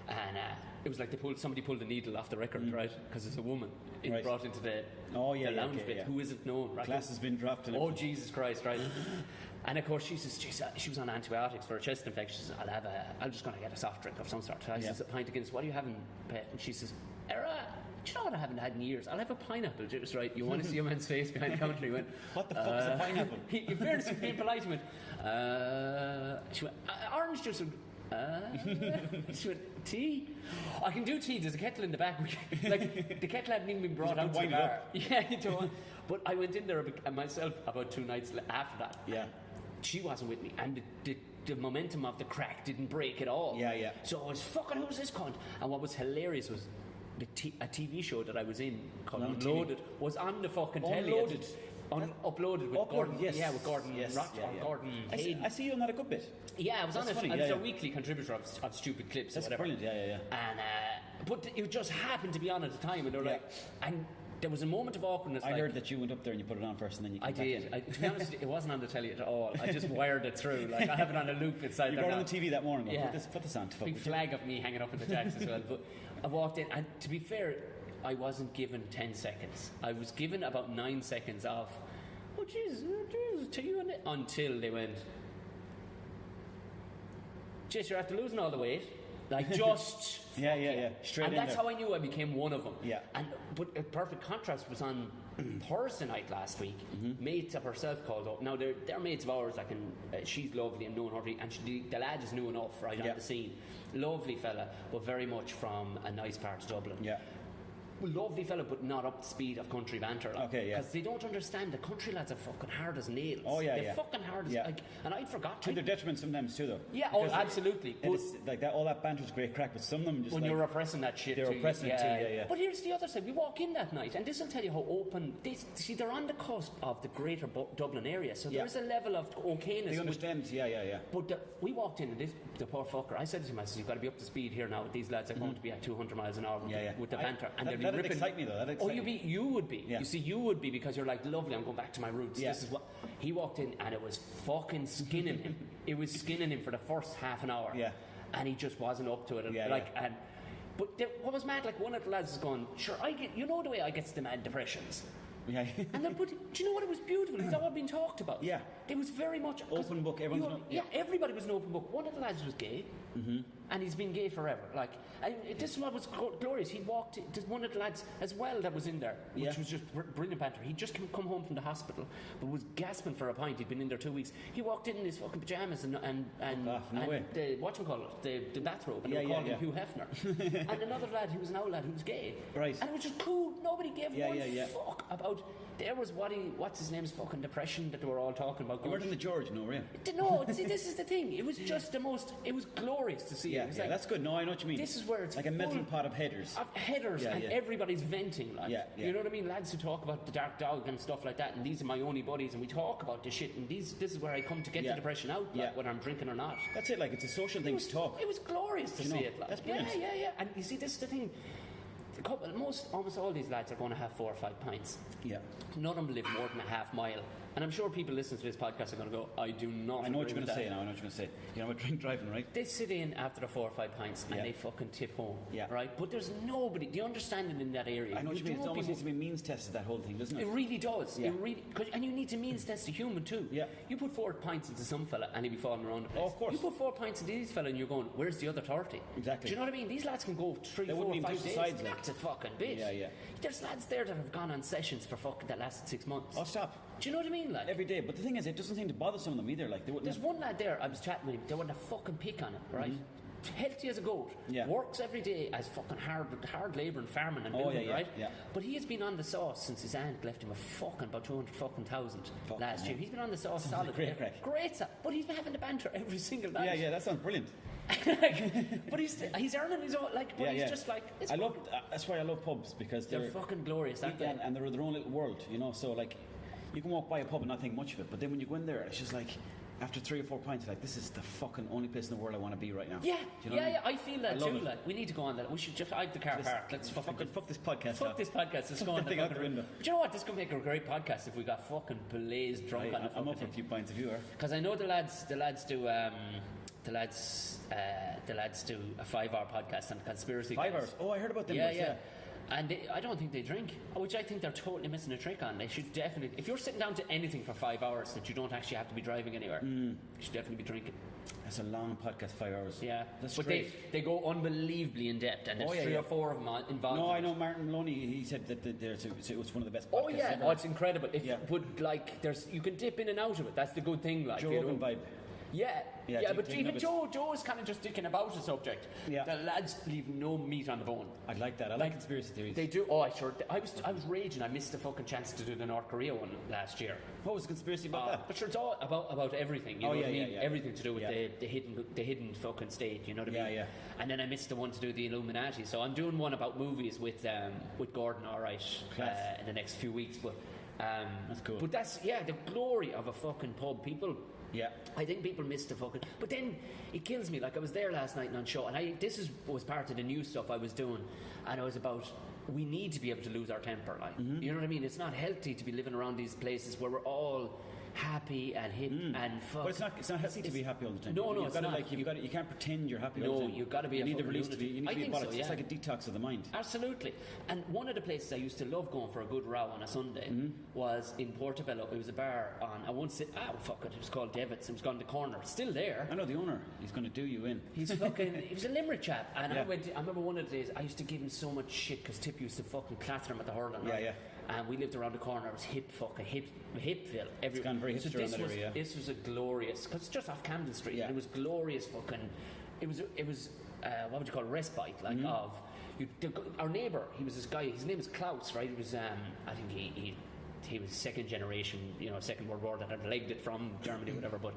And it was like somebody pulled the needle off the record, right? Because it's a woman brought into the lounge bit who isn't known, right? Glass has been dropped. Oh, Jesus Christ, right? And of course, she was on antibiotics for a chest infection. She says, I'm just going to get a soft drink of some sort. I says, a pint of Guinness. What are you having, pet? And she says, Era. Do you know what I haven't had in years? I'll have a pineapple juice, right? You want to see a man's face behind the counter? He went, what the fuck is a pineapple? In fairness, he was being polite. He went, she went, orange juice. She went, tea? I can do tea. There's a kettle in the back. Like, the kettle hadn't even been brought out to the bar. Yeah, you don't want. But I went in there myself about 2 nights after that. Yeah. She wasn't with me, and the momentum of the crack didn't break at all. Yeah. So I was fucking, who's this cunt? And what was hilarious was a TV show that I was in called Unloaded was on the fucking telly. Uploaded with Gordon. Yes. Yeah, with Gordon. Yes. Gordon Hayden. I see you on that a good bit. Yeah, I was That's on it. funny, I was a weekly contributor of stupid clips. That's or whatever. brilliant. Yeah. And but it just happened to be on at the time, and they were like, and there was a moment of awkwardness. I heard that you went up there and you put it on first, and then you. I did. To be honest, it wasn't on the telly at all. I just wired it through. Like, I have it on a loop inside. You there got now. on the TV that morning. Yeah. Put this on. To Big flag of me hanging up in the jacks as well. But I walked in, and to be fair, I wasn't given 10 seconds. I was given about 9 seconds of, oh Jesus, to you and it, until they went, Jess, you're after losing all the weight. Like, just yeah. Straight and in that's there. how I knew I became one of them. Yeah. But a perfect contrast was on Thursday night last week. Mates of herself called up. Now they're mates of ours. Like, she's lovely and known her, and the lad is new enough on the scene. Lovely fella, but very much from a nice part of Dublin. Yeah. Lovely fella, but not up to speed of country banter. Like, okay, yeah. Because they don't understand the country lads are fucking hard as nails. Oh, yeah, They're fucking hard as... Like, and I'd forgot to their detriment sometimes too, though. Yeah, absolutely. But like that, all that banter's great crack, but some of them just when you're repressing that shit, they're repressing it too. Yeah. But here's the other side. We walk in that night, and this will tell you how open. They're on the cusp of the greater Dublin area, so there is a level of okayness. They understand. Yeah. But we walked in, and the poor fucker. I said to him, I said, "You've got to be up to speed here now. These lads are going to be at 200 miles an hour with the banter, and they'll be ripping." Excite me though. You would be. Yeah. You see, you would be because you're like, lovely, I'm going back to my roots. Yeah. This is what he walked in, and it was fucking skinning him. It was skinning him for the first half an hour. Yeah. And he just wasn't up to it. But what was mad, like, one of the lads is going, sure, you know the way I get the mad depressions. Yeah. And then, but do you know what? It was beautiful. It's all been talked about. Yeah. It was very much open book. Everyone's everybody was an open book. One of the lads was gay, and he's been gay forever. Like, and this is what was glorious. He walked. There's one of the lads as well that was in there, which was just brilliant banter. He'd just come home from the hospital, but was gasping for a pint. He'd been in there 2 weeks. He walked in his fucking pajamas and the whatchamacallit, the bathrobe, and they were calling him Hugh Hefner. And another lad who was an old lad who was gay. Right. And it was just cool. Nobody gave one fuck about. there was what's his name's fucking depression that they were all talking about. You weren't in the George, no, were you? No, see, this is the thing. It was just it was glorious to see. Yeah, it was that's good. No, I know what you mean. This is where it's like a melting pot of headers. And everybody's venting, like. Yeah. You know what I mean? Lads who talk about the dark dog and stuff like that, and these are my only buddies, and we talk about this shit, and this is where I come to get the depression out, like, whether I'm drinking or not. That's it, like, it's a social thing to talk. It was glorious to see it, like. That's brilliant. Yeah. And you see, this is the thing. Almost all these lads are going to have 4 or 5 pints. Yeah. None of them live more than a half mile. And I'm sure people listening to this podcast are going to go, I do not. I know what you're going to say now. I know what you're going to say. You know, drink driving, right? They sit in after the 4 or 5 pints and they fucking tip home. Yeah. Right? But there's nobody. Do you understand it in that area? I know what you mean. It almost needs to be means tested, that whole thing, doesn't it? It really does. Yeah. And you need to means test a human too. Yeah. You put 4 pints into some fella and he'll be falling around the place. Oh, of course. You put 4 pints into these fella and you're going, where's the other 30? Exactly. Do you know what I mean? These lads can go 3, 4, 5 days. That's a fucking bitch. Yeah. There's lads there that have gone on sessions for fucking that lasted 6 months. Oh, stop. Do you know what I mean? Like, every day. But the thing is, it doesn't seem to bother some of them either. Like, they wouldn't. There's one lad there, I was chatting with him, they wouldn't fucking pick on him, right? Healthy as a goat, works every day as fucking hard labour and farming and building, right? Yeah. But he has been on the sauce since his aunt left him a fucking about 200,000 last year. He's been on the sauce solid. Great, but he's been having the banter every single night. Yeah, that sounds brilliant. But he's earning his own, like, but he's just like. That's why I love pubs, because they're fucking glorious, aren't they? And they're their own little world, you know. So like, you can walk by a pub and not think much of it, but then when you go in there, it's just like, after 3 or 4 pints, like, this is the fucking only place in the world I want to be right now. Yeah, you know I feel that too. Like, we need to go on that. We should just hide the car park. Let's fuck this podcast. Fuck this podcast. Let's go on the out the window. But you know what? This could make a great podcast if we got fucking blazed drunk on it. I'm up for a few pints if you are. Because I know the lads do. The lads do a 5-hour podcast on conspiracy. 5 hours? Oh, I heard about them. Yeah. And I don't think they drink, which I think they're totally missing a trick on. They should definitely, if you're sitting down to anything for 5 hours that you don't actually have to be driving anywhere, you should definitely be drinking. That's a long podcast, 5 hours. Yeah, that's but they go unbelievably in depth, and there's 3 or 4 of them involved. No, I know Martin Maloney. He said that it was one of the best podcasts ever. Oh, it's incredible. But like, you can dip in and out of it. That's the good thing. Like, Joe Rogan vibe. Yeah, but even Joe is kind of just dicking about the subject. Yeah. The lads leave no meat on the bone. I like that. I like conspiracy theories. They do. Oh, I was raging. I missed the fucking chance to do the North Korea one last year. What was the conspiracy about that? But sure, it's all about everything. You know what I mean? Yeah. Everything to do with the hidden fucking state. You know what I mean? Yeah. And then I missed the one to do the Illuminati. So I'm doing one about movies with Gordon. All right, in the next few weeks. But that's cool. But that's the glory of a fucking pub. People. Yeah, I think people miss the fucking. But then it kills me. Like, I was there last night on show, and was part of the new stuff I was doing, and I was about. We need to be able to lose our temper, like you know what I mean. It's not healthy to be living around these places where we're all happy and hip and fuck. But it's not healthy to be happy all the time. No, it's not. Like, you can't pretend you're happy all the time. No, you've got to be. You need to release. You need to be so, It's like a detox of the mind. Absolutely. And one of the places I used to love going for a good row on a Sunday was in Portobello. It was a bar on. I won't say. Fuck it. It was called Devitt's. It was on the corner. Still there. I know the owner. He's going to do you in. He's fucking. He was a Limerick chap, and I remember one of the days I used to give him so much shit because Tip used to fucking clatter him at the hurling. Yeah. And we lived around the corner. It was hipville. It's gone very hipster in that area. This was a glorious, because it's just off Camden Street. Yeah. And it was glorious fucking. It was what would you call it? Respite, like of. Our neighbour, he was this guy. His name is Klaus, right? He was I think he was second generation, Second World War that had legged it from Germany, whatever. But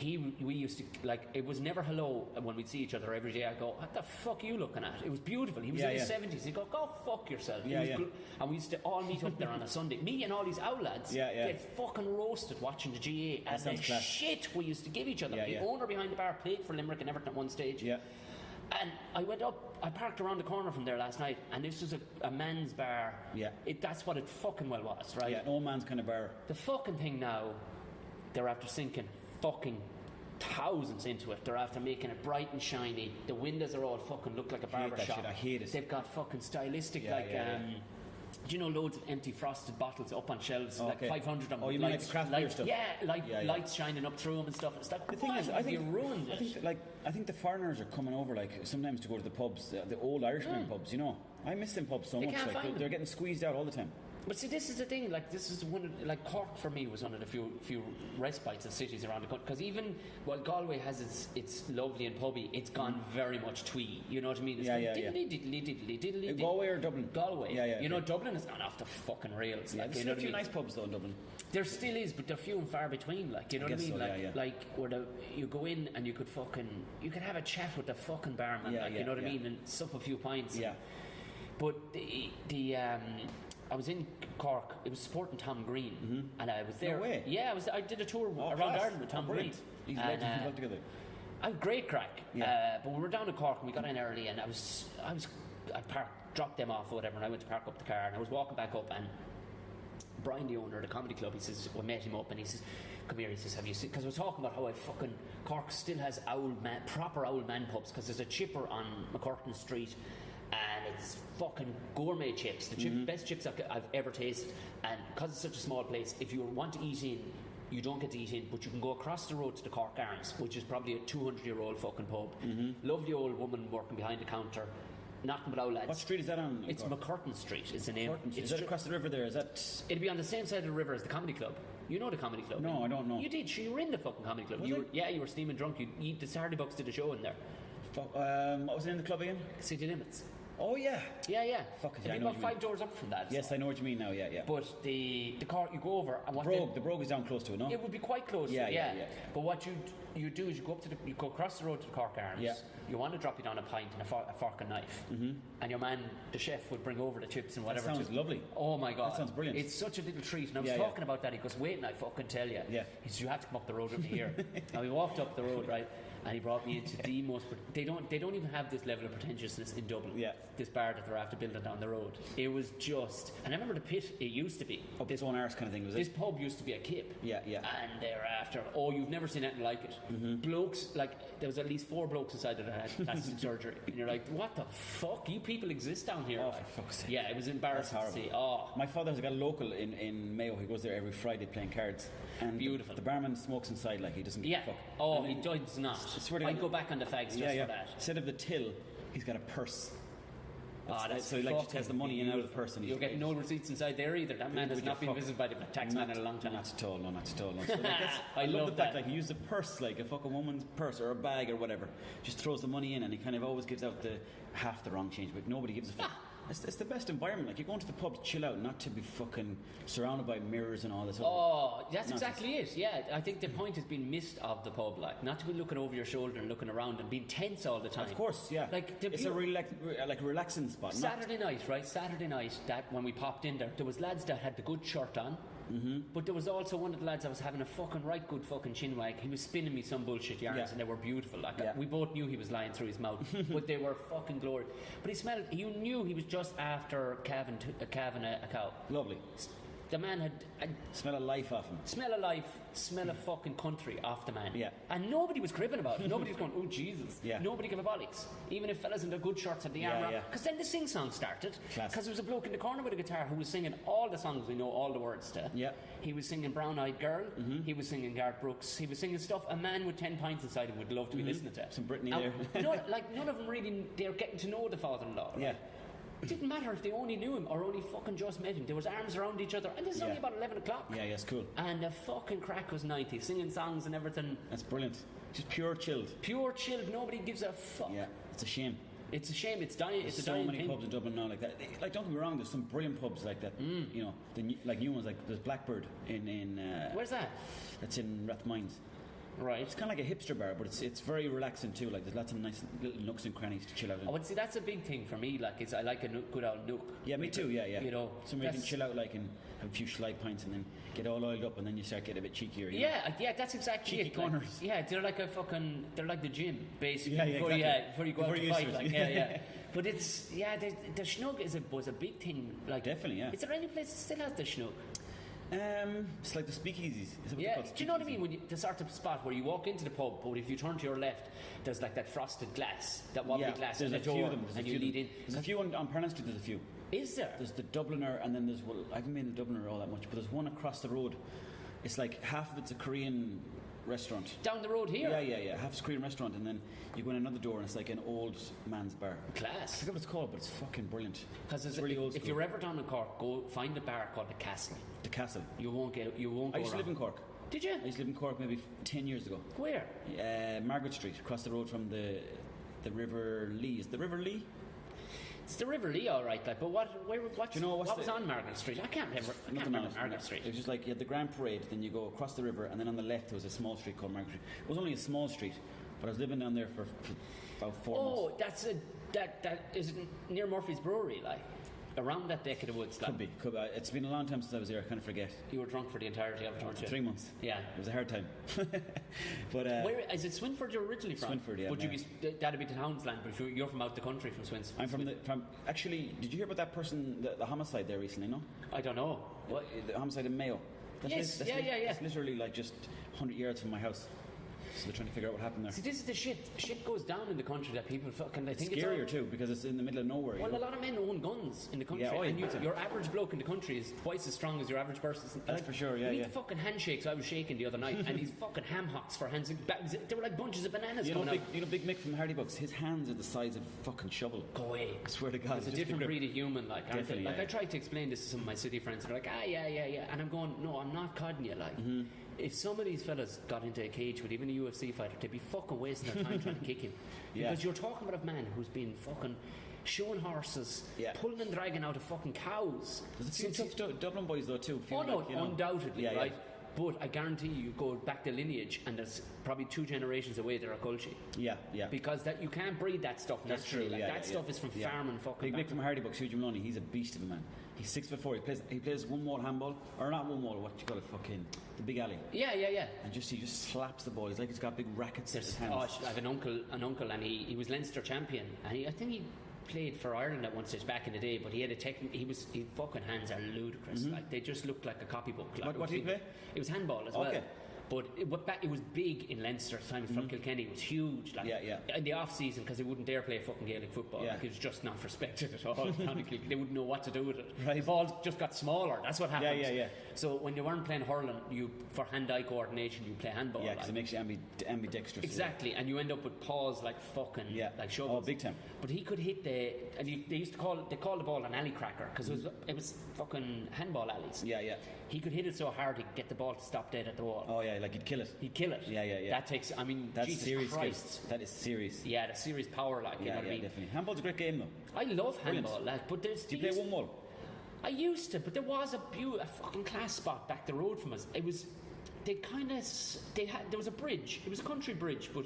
we used to, like, it was never hello when we'd see each other every day. I go, what the fuck are you looking at? It was beautiful. He was in his 70s. He'd go fuck yourself. And we used to all meet up there on a Sunday. Me and all these out lads get fucking roasted watching the GA. And the shit we used to give each other. The owner behind the bar played for Limerick and Everton at one stage. Yeah. And I parked around the corner from there last night, and this was a man's bar. Yeah. That's what it fucking well was, right? Yeah, an old man's kind of bar. The fucking thing now, they're after sinking fucking thousands into it. They're after making it bright and shiny. The windows are all fucking look like a barber shop. I hate it. They've got fucking stylistic do you know loads of empty frosted bottles up on shelves, like 500 of them? Oh, you mean like the craft beer stuff? Yeah, lights shining up through them and stuff. It's like, the thing is, I think ruined it. I think the foreigners are coming over, like, sometimes to go to the pubs, the old Irishman pubs. I miss them pubs so much. Like, they're getting squeezed out all the time. But see, this is the thing. Like, this is one of, like, Cork for me was one of the few respites of cities around the country. Because even while Galway has its lovely and pubby, it's gone very much twee. You know what I mean? It's diddly. Galway or Dublin? Galway. Yeah. You know, Dublin has gone off the fucking rails. Yeah, Like, there's you know a few what I mean? nice pubs though in Dublin. There still is, but they're few and far between. Like, you know what I mean? So, Like, like where you go in and you could have a chat with the fucking barman. You know what I mean? And sup a few pints. Yeah. But I was in Cork. It was supporting Tom Green, and I was there. No way. Yeah, I did a tour around class. Ireland with Tom Green. He's well together. I had great crack. Yeah. But we were down in Cork and we got in early, and I parked, dropped them off or whatever, and I went to park up the car, and I was walking back up, and Brian, the owner of the comedy club, he says, we met him up, and he says, come here, he says, have you seen, because I was talking about how Cork still has proper old man pubs, because there's a chipper on McCurtain Street, and it's fucking gourmet chips, the best chips I've ever tasted. And because it's such a small place, if you want to eat in, you don't get to eat in, but you can go across the road to the Cork Arms, which is probably a 200-year-old fucking pub. Lovely old woman working behind the counter, knocking about lads. What street is that on? It's McCurtain Street is the name. Is that across the river there? Is that? It'd be on the same side of the river as the comedy club. You know the comedy club? No, I don't know. You did. You were in the fucking comedy club. You were steaming drunk. The Saturday Bucks did a show in there. What was the name of the club again? City Limits. Oh yeah. Yeah. Fuck it, It'd be about 5 doors up from that. Yes, I know what you mean now. Yeah. But the car, you go over and the Brogue is down close to it, no? It would be quite close. Yeah. But what you do is you go across the road to the Cork Arms. Yeah. You want to drop you down a pint and a fork and knife, and your man, the chef, would bring over the chips and whatever. That sounds lovely. Oh my god, that sounds brilliant. It's such a little treat. And I was talking about that. He goes, "Wait, and I fucking tell you." Yeah. He says, "You have to come up the road with me here." And we walked up the road, right? And he brought me into the most. They don't even have this level of pretentiousness in Dublin. Yeah. This bar that they're after building down the road. It was just. And I remember the pit. It used to be. Up its own arse kind of thing, was it? This pub used to be a kip. Yeah. And thereafter, you've never seen anything like it. Blokes, like there was at least 4 blokes inside that had plastic surgery, and you're like, what the fuck? You people exist down here? Oh, for fuck's sake! Yeah, it was embarrassing to see. Oh, my father has got a local in Mayo. He goes there every Friday playing cards. And beautiful. The barman smokes inside like he doesn't give a fuck. Oh, he does not. I'd go back on the fags just for that. Instead of the till, he's got a purse. So he like takes the money in and out of the purse. You'll get no receipts inside there either. That man has not been visited by the tax man in a long time. Not at all. No. So I love the fact like he used a purse, like a fucking woman's purse or a bag or whatever. Just throws the money in and he kind of always gives out half the wrong change, but nobody gives a fuck. It's the best environment. Like, you're going to the pub to chill out, not to be fucking surrounded by mirrors and all this. That's exactly it. Yeah, I think the point has been missed of the pub. Like, not to be looking over your shoulder and looking around and being tense all the time. Of course, yeah. Like, it's a relaxing spot. Saturday night, that when we popped in there was lads that had the good shirt on. But there was also one of the lads that was having a fucking right good fucking chinwag. He was spinning me some bullshit yarns and they were beautiful. Like, we both knew he was lying through his mouth, but they were fucking glorious. But you knew he was just after calving a cow. Lovely. The man had smell of life off him. Smell of life, smell of fucking country off the man. Yeah. And nobody was cribbing about it. Nobody was going, oh Jesus. Yeah. Nobody gave a bollocks. Even if fellas in their good shirts had the arm around. Because then the sing song started. Because there was a bloke in the corner with a guitar who was singing all the songs we know all the words to. Yeah. He was singing Brown Eyed Girl. He was singing Garth Brooks. He was singing stuff a man with 10 pints inside him would love to be listening to. Some Britney there. None of them really, they're getting to know the father-in-law. Right? Yeah. It didn't matter if they only knew him or only fucking just met him. There was arms around each other, and this is only about 11 o'clock. Yeah, it's cool. And the fucking crack was 90, singing songs and everything. That's brilliant. Just pure chilled. Pure chilled. Nobody gives a fuck. Yeah, it's a shame. It's a shame. It's dying. There's it's so many thing. pubs in Dublin now like that. Like, don't get me wrong. There's some brilliant pubs like that. You know, like new ones. Like there's Blackbird in. Where's that? That's in Rathmines. Right. It's kind of like a hipster bar, but it's very relaxing too. Like there's lots of nice little nooks and crannies to chill out in. Oh, but see, that's a big thing for me. Like, I like a good old nook. Yeah, me too. Yeah. You know, somewhere you can chill out, like, and have a few slide pints, and then get all oiled up, and then you start getting a bit cheekier. Yeah, that's exactly cheeky it. corners. Like, they're like the gym basically. Yeah, before you go out to fight. Like, yeah. But it's the schnook was a big thing. Like, definitely, yeah. Is there any place that still has the schnook? It's like the speakeasies. Do you know what I mean? The sort of spot where you walk into the pub, but if you turn to your left, there's like that frosted glass, that wobbly glass. There's a few door, of them. and you lead in. There's a few on Pernan Street. There's a few. Is there? There's the Dubliner, and then there's I haven't been in the Dubliner all that much, but there's one across the road. It's like half of it's a Korean restaurant. Down the road here? Yeah. Half Korean restaurant, and then you go in another door and it's like an old man's bar. Class. I forget what it's called, but it's fucking brilliant. Because it's really old school. If you're ever down in Cork, go find a bar called the Castle. The Castle. You won't go I used to live in Cork. Did you? I used to live in Cork maybe 10 years ago. Where? Margaret Street, across the road from the River Lee. Is the River Lee? It's the River Lee, all right. Like, but what was on Margaret Street? I can't remember Margaret Street. It was just like you had the Grand Parade, then you go across the river, and then on the left there was a small street called Margaret Street. It was only a small street, but I was living down there for about 4 months. Oh, that is near Murphy's Brewery, like around that neck of the woods. Like. Could be. It's been a long time since I was there. I kind of forget. You were drunk for the entirety of it, weren't you? 3 months. Yeah, it was a hard time. But where is it? Swinford you're originally from? Swinford, yeah. Would that'd be the Townsland, but you're from out the country, from Swinford. I'm from. Actually, did you hear about that person, the homicide there recently? No. I don't know. What? The homicide in Mayo. Yes. Yeah. It's literally like just 100 yards from my house. So they're trying to figure out what happened there. See, this is the shit. Shit goes down in the country that people fucking. They think scarier too, because it's in the middle of nowhere. Well, a lot of men own guns in the country, and your average bloke in the country is twice as strong as your average person. That's for sure. Yeah. You need the fucking handshakes I was shaking the other night, and these fucking ham hocks for hands. They were like bunches of bananas coming out. You know, Big Mick from Hardy Bucks. His hands are the size of a fucking shovel. Go away! I swear to God, it's a different breed of human. Like, definitely. Like I tried to explain this to some of my city friends, and they're like, yeah, and I'm going, no, I'm not codding you, like. Mm-hmm. If some of these fellas got into a cage with even a UFC fighter, they'd be fucking wasting their time trying to kick him. Because you're talking about a man who's been fucking showing horses, pulling and dragging out of fucking cows. There's a few tough Dublin boys though too. Undoubtedly, right? But I guarantee you go back to lineage, and there's probably 2 generations away they're a culture. Yeah. Because that you can't breed that stuff naturally. That stuff is from farming fucking. Big Mick from Hardy Bucks, Hugh Maloney, he's a beast of a man. He's 6'4". He plays one wall handball, or not one wall. What you call it? Fucking the big alley. Yeah. And he just slaps the ball. He's like he's got big rackets in his hands. I have an uncle, and he was Leinster champion, and I think he played for Ireland at one stage back in the day, but he had a his fucking hands are ludicrous. Mm-hmm. Like they just looked like a copybook. Like, what did he play? It was handball as well. But it was big in Leinster times from Kilkenny. It was huge. Like, in the off season, because they wouldn't dare play fucking Gaelic football. Like, it was just not respected at all. They wouldn't know what to do with it. Right. The ball just got smaller. That's what happened. Yeah. So when you weren't playing hurling, for hand-eye coordination, you play handball. Yeah, because it makes you ambidextrous. Exactly, and you end up with paws like fucking like shovels. Oh, big time. But he could hit they called the ball an alley cracker because it was fucking handball alleys. Yeah. He could hit it so hard he'd get the ball to stop dead at the wall. Oh yeah, like he'd kill it. Yeah. That takes. I mean, that's Jesus serious. Christ. That is serious. Yeah, that's serious power. Like, you know what I mean? Definitely. Handball's a great game though. I love handball, like, but there's. Do you play one wall? I used to, but there was a fucking class spot back the road from us. It was. There was a bridge. It was a country bridge, but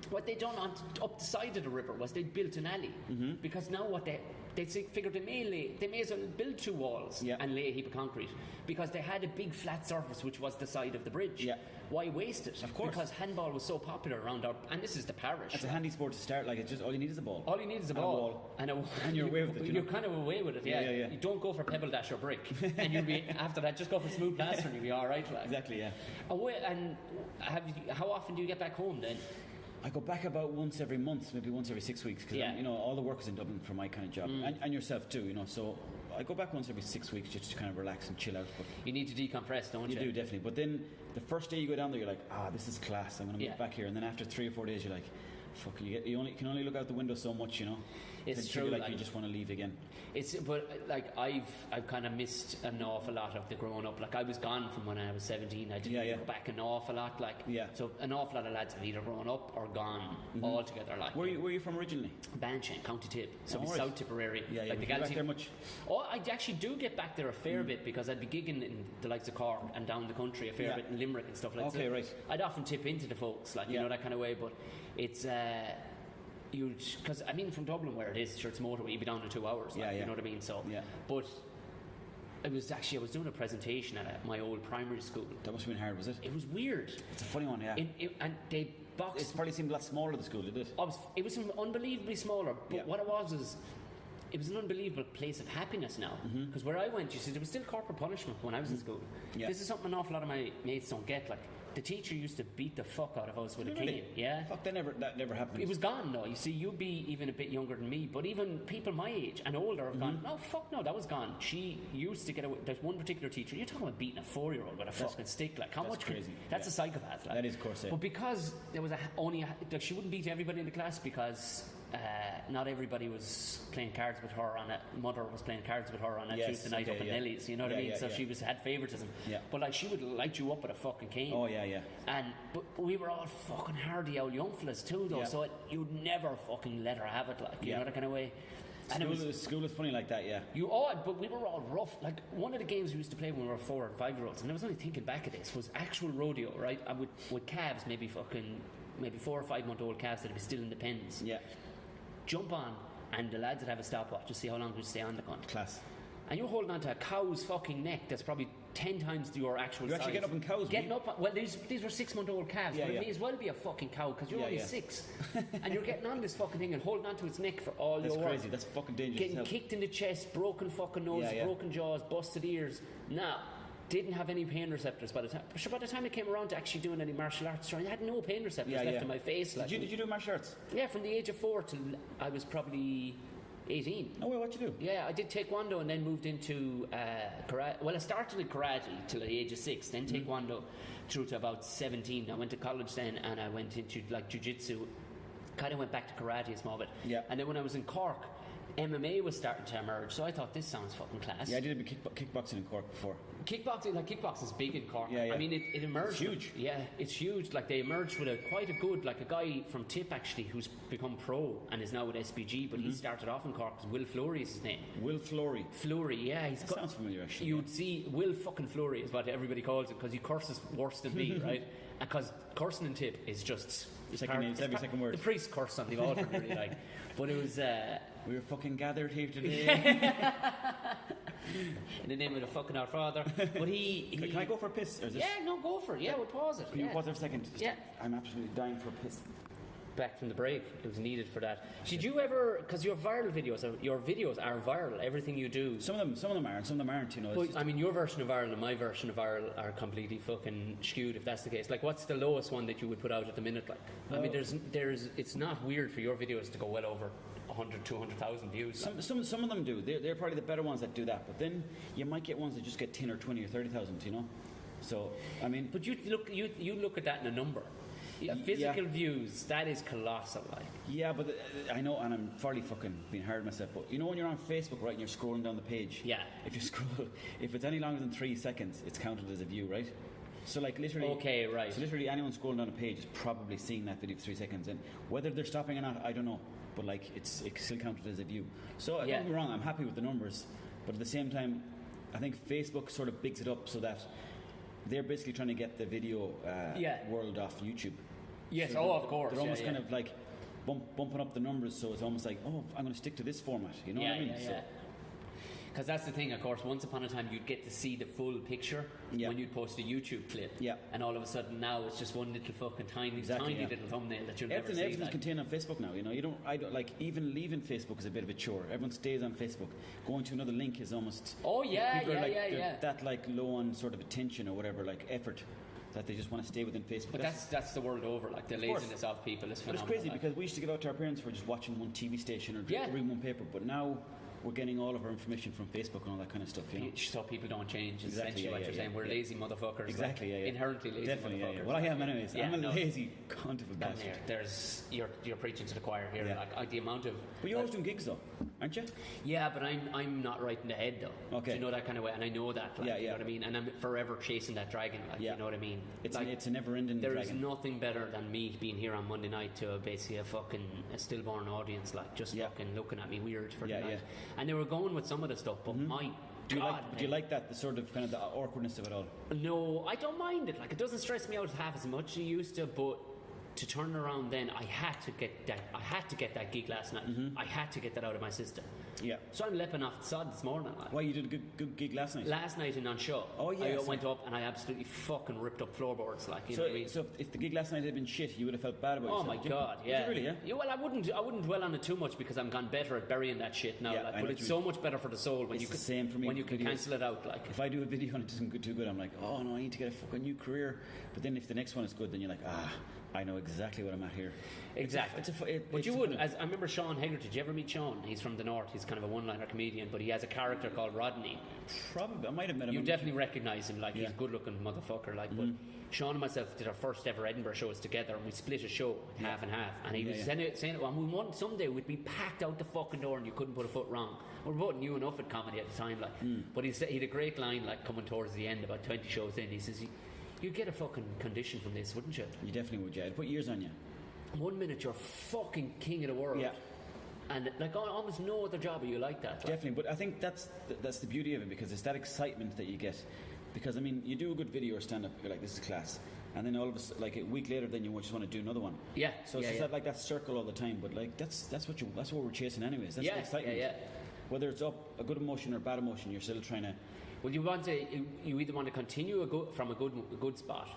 what they done up the side of the river was they built an alley because now what they figured they may as well build 2 walls and lay a heap of concrete because they had a big flat surface which was the side of the bridge. Yeah. Why waste it? Of course. Because handball was so popular around and this is the parish. It's a handy sport to start. Like, it's just all you need is a ball. All you need is a ball. And you're away with it. You're kind of away with it. Yeah. You don't go for pebble dash or brick, and you'll be after that. Just go for smooth plaster, and you'll be all right. Like. Exactly. Yeah. And how often do you get back home then? I go back about once every month, maybe once every 6 weeks, because all the work is in Dublin for my kind of job, and yourself too, so I go back once every 6 weeks just to kind of relax and chill out. But you need to decompress, don't you? You do, definitely. But then the first day you go down there, you're like, this is class, I'm going to move back here. And then after 3 or 4 days, you're like, fuck, you can only look out the window so much, It's true. Like you just want to leave again. But like I've kind of missed an awful lot of the growing up. Like I was gone from when I was 17. I didn't go back an awful lot. Like so an awful lot of lads have either grown up or gone altogether. Like where are you from originally? Banshan, County Tip, so South Tipperary. Like the back there much? Oh, I actually do get back there a fair bit because I'd be gigging in the likes of Cork and down the country a fair bit in Limerick and stuff like that. Okay, right. I'd often tip into the folks, like you know that kind of way. But it's. Because I mean, from Dublin where it is, sure, it's motorway. You'd be down to 2 hours. Like, you know what I mean. So, but I was doing a presentation at my old primary school. That must have been hard, was it? It was weird. It's a funny one, yeah. And they boxed. It probably seemed a lot smaller, the school, did it? It was unbelievably smaller. But what it was it was an unbelievable place of happiness now. Because where I went, you see, there was still corporal punishment when I was in school. This is something an awful lot of my mates don't get. Like, the teacher used to beat the fuck out of us with a Really? cane. Yeah. Fuck, that never happened. It was gone though. You see, you'd be even a bit younger than me, but even people my age and older have gone, no, fuck no, that was gone. She used to get away. There's one particular teacher, you're talking about beating a 4-year-old with a fucking stick. Like, how that's much crazy. That's a psychopath. Like. That is corset. But because there was like, she wouldn't beat everybody in the class because not everybody was playing cards with her on it. Mother was playing cards with her on a Tuesday night up in Nelly's, you know what I mean? So she had favouritism. Yeah. But like, she would light you up with a fucking cane. Oh yeah. But we were all fucking hardy old young fellas too though, so you'd never fucking let her have it, like, you know, that kind of way. And school was funny like that, yeah. But we were all rough. Like, one of the games we used to play when we were 4 and 5-year-olds, and I was only thinking back at this, was actual rodeo, right? With calves, maybe 4 or 5 month old calves that'd be still in the pens. Yeah. Jump on, and the lads would have a stopwatch to see how long we'd stay on the cunt. Class. And you're holding on to a cow's fucking neck that's probably 10 times your actual size. You actually get up in cows, getting up. Well, these were 6 month old calves, but it may as well be a fucking cow because you're only 6, and you're getting on this fucking thing and holding on to its neck for all your work. That's crazy. That's fucking dangerous. Getting kicked in the chest, broken fucking nose, broken jaws, busted ears. Now, didn't have any pain receptors by the time. But by the time it came around to actually doing any martial arts, I had no pain receptors left in my face. Like, did you do martial arts? Yeah, from the age of 4 till I was probably 18. Oh, wait, what you do? Yeah, I did taekwondo and then moved into karate. Well, I started in karate till the age of 6, then taekwondo through to about 17. I went to college then and I went into like jiu-jitsu. Kind of went back to karate a small bit. Yeah. And then when I was in Cork, MMA was starting to emerge, so I thought this sounds fucking class. Yeah, I did a bit kickboxing in Cork before. Kickboxing's big in Cork. Yeah. I mean, it emerged. It's huge. Yeah, it's huge. Like, they emerged with quite a good, like a guy from Tip actually, who's become pro and is now with SBG, but he started off in Cork. Will Flory is his name. Will Flory. Flory, yeah. That sounds familiar, actually. You'd see Will fucking Flory is what everybody calls it because he curses worse than me, right? Because cursing in Tip is just every second word. The priest cursed on the altar, really, like. But it was. We were fucking gathered here today. In the name of the fucking Our Father. But he Can I go for a piss? Or is this... Yeah, no, go for it. Yeah, we'll pause it. Can you pause there for a second? Yeah. I'm absolutely dying for a piss. Back from the break, it was needed for that. Did you ever? Because your videos are viral. Everything you do. Some of them are, and some of them aren't. You know. But, I mean, your version of viral and my version of viral are completely fucking skewed. If that's the case, like, what's the lowest one that you would put out at the minute? Like, I mean, there's. It's not weird for your videos to go well over 100, 200,000 views. Some of them do. They're probably the better ones that do that. But then you might get ones that just get 10 or 20 or 30,000. You know. So I mean. But you look at that in a number. Physical views, that is colossal, like. Yeah, but I know, and I'm fairly fucking being hard on myself, but you know when you're on Facebook, right, and you're scrolling down the page, if it's any longer than 3 seconds, it's counted as a view, right? So like literally, okay, right. So literally anyone scrolling down a page is probably seeing that video for 3 seconds, and whether they're stopping or not, I don't know, but like it's still counted as a view. So don't get me wrong, I'm happy with the numbers, but at the same time, I think Facebook sort of bigs it up so that they're basically trying to get the video world off YouTube. Yes, so of course. They're almost kind of like bumping up the numbers, so it's almost like, I'm going to stick to this format. You know what I mean? Yeah. Because that's the thing, of course. Once upon a time, you'd get to see the full picture when you'd post a YouTube clip. Yeah. And all of a sudden, now it's just one little fucking tiny little thumbnail that you'll never see. Everything's contained on Facebook now. You know, I don't like even leaving Facebook is a bit of a chore. Everyone stays on Facebook. Going to another link is almost. Oh yeah, people are that like low on sort of attention or whatever, like effort, that they just want to stay within Facebook. But that's the world over. Like, the laziness of people is phenomenal. But it's crazy because we used to get out to our parents for just watching one TV station or reading one paper, but now we're getting all of our information from Facebook and all that kind of stuff, you know. So people don't change, is essentially what you're saying. We're lazy motherfuckers. Exactly, like, inherently lazy motherfuckers. Well, I am anyways. I'm a lazy cunt of a bastard. You're preaching to the choir here. Like, the amount of... But you're always doing gigs though, aren't you? Yeah, but I'm not right in the head though. Okay. Do you know that kind of way? And I know that. Like, you know what I mean? And I'm forever chasing that dragon. Like, you know what I mean? It's a never-ending dragon. There is nothing better than me being here on Monday night to basically a stillborn audience, like, just fucking looking at me weird for the night. And they were going with some of the stuff, but my God, do you like that, the sort of kind of the awkwardness of it all? No, I don't mind it. Like, it doesn't stress me out half as much as it used to, but to turn around then, I had to get that gig last night. I had to get that out of my system. Yeah. So I'm leaping off the sod this morning. Like. Why, you did a good gig last night? Last night in On Show. Oh, yeah. I went up and I absolutely fucking ripped up floorboards. Like, you know what I mean? So if the gig last night had been shit, you would have felt bad about yourself. Oh my God, yeah. Did you really, yeah? Well, I wouldn't dwell on it too much because I'm gone better at burying that shit now. Yeah, like, I know but what it's you so mean. much better for the soul when It's you the can, same for me when you with can videos. cancel it out. Like, if I do a video and it doesn't go too good, I'm like, oh no, I need to get a fucking new career. But then if the next one is good, then you're like, I know exactly what I'm at here. exactly. But you would. I remember Sean Hegarty. Did you ever meet Sean? He's from the north. He's kind of a one-liner comedian, but he has a character called Rodney. Probably, I might have met him. You definitely recognise him. Like, he's a good-looking motherfucker. Like, but Sean and myself did our first ever Edinburgh shows together, and we split a show half and half. And he was saying, well, we want someday we'd be packed out the fucking door, and you couldn't put a foot wrong. We're both new enough at comedy at the time, like. But he had a great line, like, coming towards the end, about 20 shows in. He says, "You'd get a fucking condition from this, wouldn't you?" You definitely would, yeah. It'd put years on you. 1 minute you're fucking king of the world. Yeah. And like almost no other job are you like that. Like. Definitely, but I think that's the beauty of it, because it's that excitement that you get. Because I mean, you do a good video or stand up, you're like, this is class, and then all of a sudden, like a week later, then you just want to do another one. Yeah. So it's just that, like that circle all the time. But like that's what we're chasing anyways. That's the excitement. Yeah. Whether it's up a good emotion or bad emotion, you're still trying to. Well, you either want to continue from a good spot,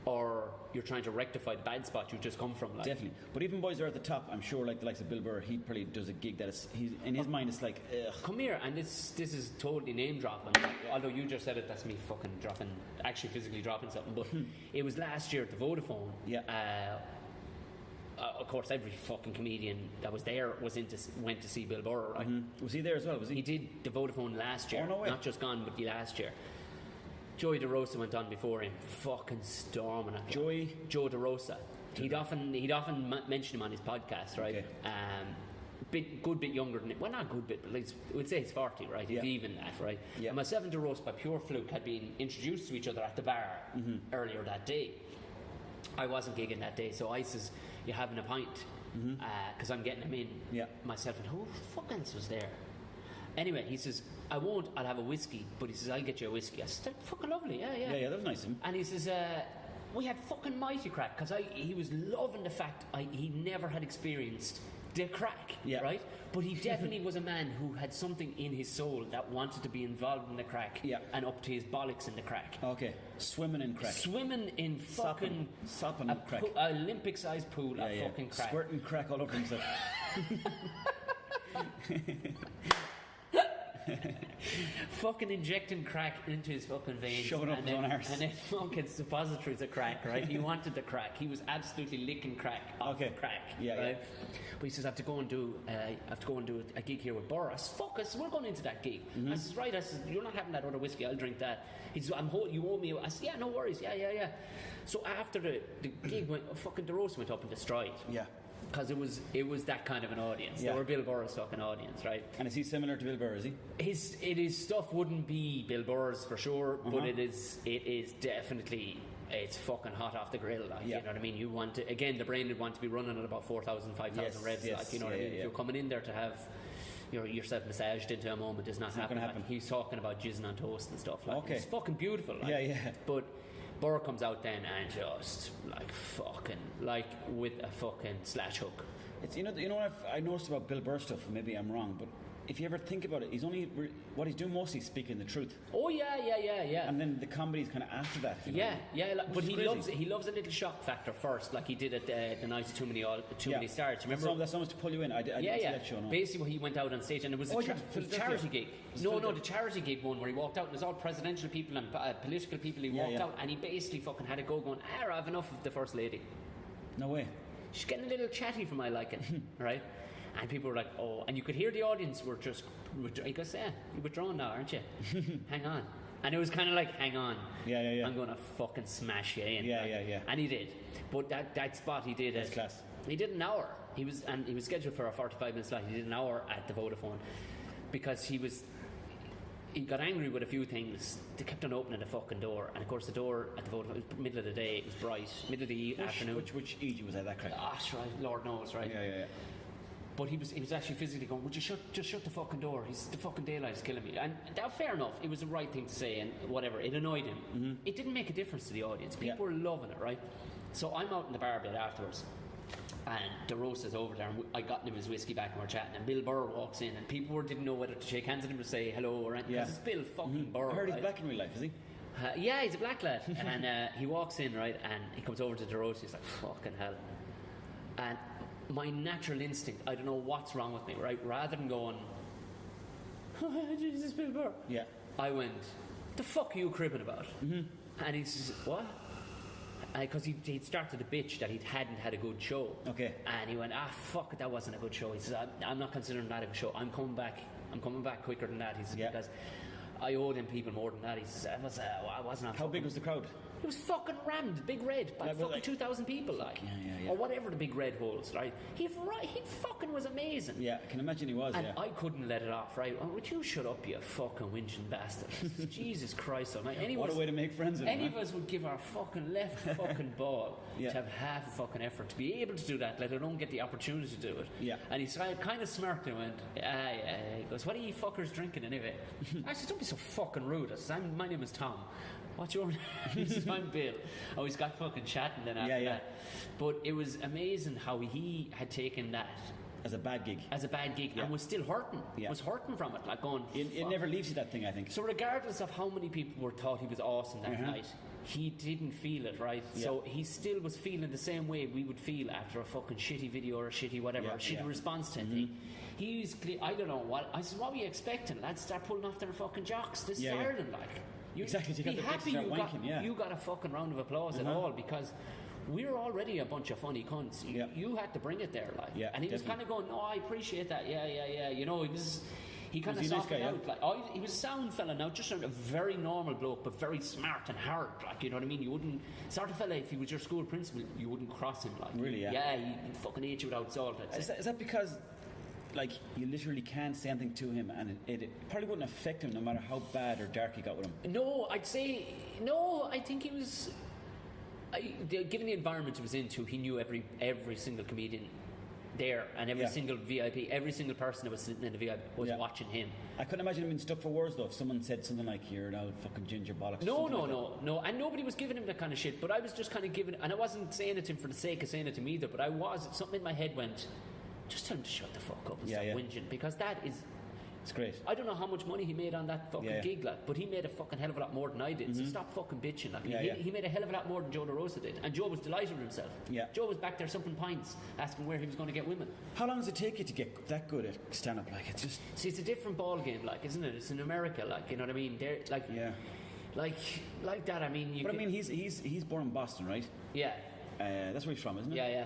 or you're trying to rectify the bad spot you just come from. Like. Definitely. But even boys are at the top, I'm sure, like the likes of Bill Burr, he probably does a gig that is, in his mind, it's like, ugh. Come here, and this is totally name dropping. Although you just said it, that's me fucking dropping, actually physically dropping something. But it was last year at the Vodafone. Yeah. Of course, every fucking comedian that was there went to see Bill Burr. Right? Was he there as well? Was he? He did the Vodafone last year. Oh, no way. Not just gone, but last year. Joey DeRosa went on before him, fucking storming it. Joe DeRosa. He'd often mention him on his podcast, right? Okay. Good bit younger than him. Well, not good bit, but I would say he's 40, right? Yeah. If even that, right? Yeah. And myself and DeRosa, by pure fluke, had been introduced to each other at the bar earlier that day. I wasn't gigging that day, so I says, "You having a pint?" Because I'm getting him in. Yeah. Myself and who the fuck else was there? Anyway, he says, "I won't, I'll have a whiskey." But he says, "I'll get you a whiskey." I said, "Fucking lovely, yeah. Yeah, that was nice of him. And he says, we had fucking mighty crack, because he was loving the fact he never had experienced the crack, right? But he definitely was a man who had something in his soul that wanted to be involved in the crack and up to his bollocks in the crack. Okay, swimming in crack. Swimming in fucking sopping crack. Olympic-sized pool of fucking crack. Squirting crack all over himself. Fucking injecting crack into his fucking veins, shoving up his own arse, and then fucking suppositories of crack. Right? He wanted the crack. He was absolutely licking crack off crack. Right? But he says, I have to go and do a gig here with Burr. I says, fuck us, we're going into that gig. I says, right. I says, you're not having that other whiskey. I'll drink that. He says, you owe me. I says, yeah, no worries. Yeah. So after the gig fucking DeRosa went up into stride. Yeah. Because it was that kind of an audience. They were Bill Burr's fucking audience, right? And is he similar to Bill Burr, is he? His stuff wouldn't be Bill Burr's for sure, but it is definitely, it's fucking hot off the grill, like, you know what I mean? You want to, again, the brain would want to be running at about 4,000, 5,000 revs, like, you know what I mean? If you're coming in there to have yourself massaged into a moment, it's not happening. Like, he's talking about jizzing on toast and stuff, like, it's fucking beautiful, like, but Burr comes out then and just like with a fucking slash hook. It's you know what I noticed about Bill Burr stuff. Maybe I'm wrong, but if you ever think about it, he's only what he's doing mostly is speaking the truth. Oh yeah. And then the comedy's kind of after that. But he loves a little shock factor first, like he did at the night Too Many Stars. Remember that's almost to pull you in. I didn't see that show. No. Basically, he went out on stage and it was a charity gig. The charity gig one where he walked out and it was all presidential people and political people. He walked out and he basically fucking had a go going, I have enough of the First Lady. No way. She's getting a little chatty for my liking, right? And people were like, oh, and you could hear the audience were just, he goes, you're withdrawn now, aren't you? Hang on. And it was kind of like, hang on. Yeah. I'm going to fucking smash you in. Yeah. And he did. But that spot he did. That's class. He did an hour. He was scheduled for a 45-minute slot. He did an hour at the Vodafone because he got angry with a few things. They kept on opening the fucking door, and of course the door at the Vodafone, it was middle of the day, it was bright, middle of the afternoon. Which EG was that crack? Right, Lord knows, right? Yeah. But he was actually physically going, would you just shut the fucking door? The fucking daylight is killing me. And fair enough, it was the right thing to say and whatever. It annoyed him. It didn't make a difference to the audience. People were loving it, right? So I'm out in the bar bit afterwards. And DeRosa's over there, and I got him his whiskey back, and we're chatting. And Bill Burr walks in, and people didn't know whether to shake hands with him or say hello or anything. Because it's Bill fucking Burr. I heard he's right? black in real life, is he? Yeah, he's a black lad. And he walks in, right, and he comes over to DeRosa. He's like, fucking hell. And my natural instinct, I don't know what's wrong with me, right? Rather than going, oh, Jesus, Bill Burr. Yeah. I went, the fuck are you cribbing about? And he says, what? Because he'd started a bitch that he hadn't had a good show. Okay. And he went, fuck it, that wasn't a good show. He says, I'm not considering that a show. I'm coming back quicker than that. He says, because I owed him people more than that. He says, I wasn't on. How big was the crowd? It was fucking rammed, Big Red, by fucking 2,000 people, like. Yeah. Or whatever the Big Red holds, right? He fucking was amazing. Yeah, I can imagine he was, and I couldn't let it off, right? Oh, would you shut up, you fucking whinging bastard? Jesus Christ, almighty. What a way to make friends with him. Any of us would give our fucking left fucking ball to have half a fucking effort to be able to do that, let alone get the opportunity to do it. Yeah. And he kind of smirked and went, He goes, what are you fuckers drinking anyway? I said, don't be so fucking rude. I said, my name is Tom. What's your name? He says, I'm Bill. Oh, he's got fucking chatting then after that. But it was amazing how he had taken that as a bad gig. And was still hurting. Was hurting from it, like going. It never leaves you, that thing, I think. So regardless of how many people thought he was awesome that night, he didn't feel it, right? So he still was feeling the same way we would feel after a fucking shitty video or a shitty whatever, a shitty response to anything. He's, I don't know what. I said, what were you expecting? Lads start pulling off their fucking jocks. This is Ireland, like. Exactly, you be happy you got a fucking round of applause at all, because we're already a bunch of funny cunts. You had to bring it there, like. And he was kind of going, no, I appreciate that. Yeah. You know, he kind of softened out. Like, he was a sound fella now, just a very normal bloke, but very smart and hard. Like, you know what I mean? You wouldn't, sort of fella, if he was your school principal, you wouldn't cross him. Like, really? Yeah, he'd fucking eat you without salt. Is that because, like, you literally can't say anything to him, and it probably wouldn't affect him no matter how bad or dark you got with him? No, I think he was. Given the environment he was into, he knew every single comedian there, and every single VIP, every single person that was sitting in the VIP was watching him. I couldn't imagine him being stuck for words though. If someone said something like, "You're an old fucking ginger bollocks." No, and nobody was giving him that kind of shit. But I was just kind of giving, and I wasn't saying it to him for the sake of saying it to me either. But I was, something in my head went, just tell him to shut the fuck up and stop whinging, because that is. It's great. I don't know how much money he made on that fucking gig, like, but he made a fucking hell of a lot more than I did. So stop fucking bitching. Like, he made a hell of a lot more than Joe DeRosa did, and Joe was delighted with himself. Joe was back there supping pints, asking where he was going to get women. How long does it take you to get that good at stand up? Like, it's just it's a different ball game, like, isn't it? It's in America, like, you know what I mean? They're like, like that. I mean, I mean, he's born in Boston, right? Yeah. That's where he's from, isn't it? Yeah.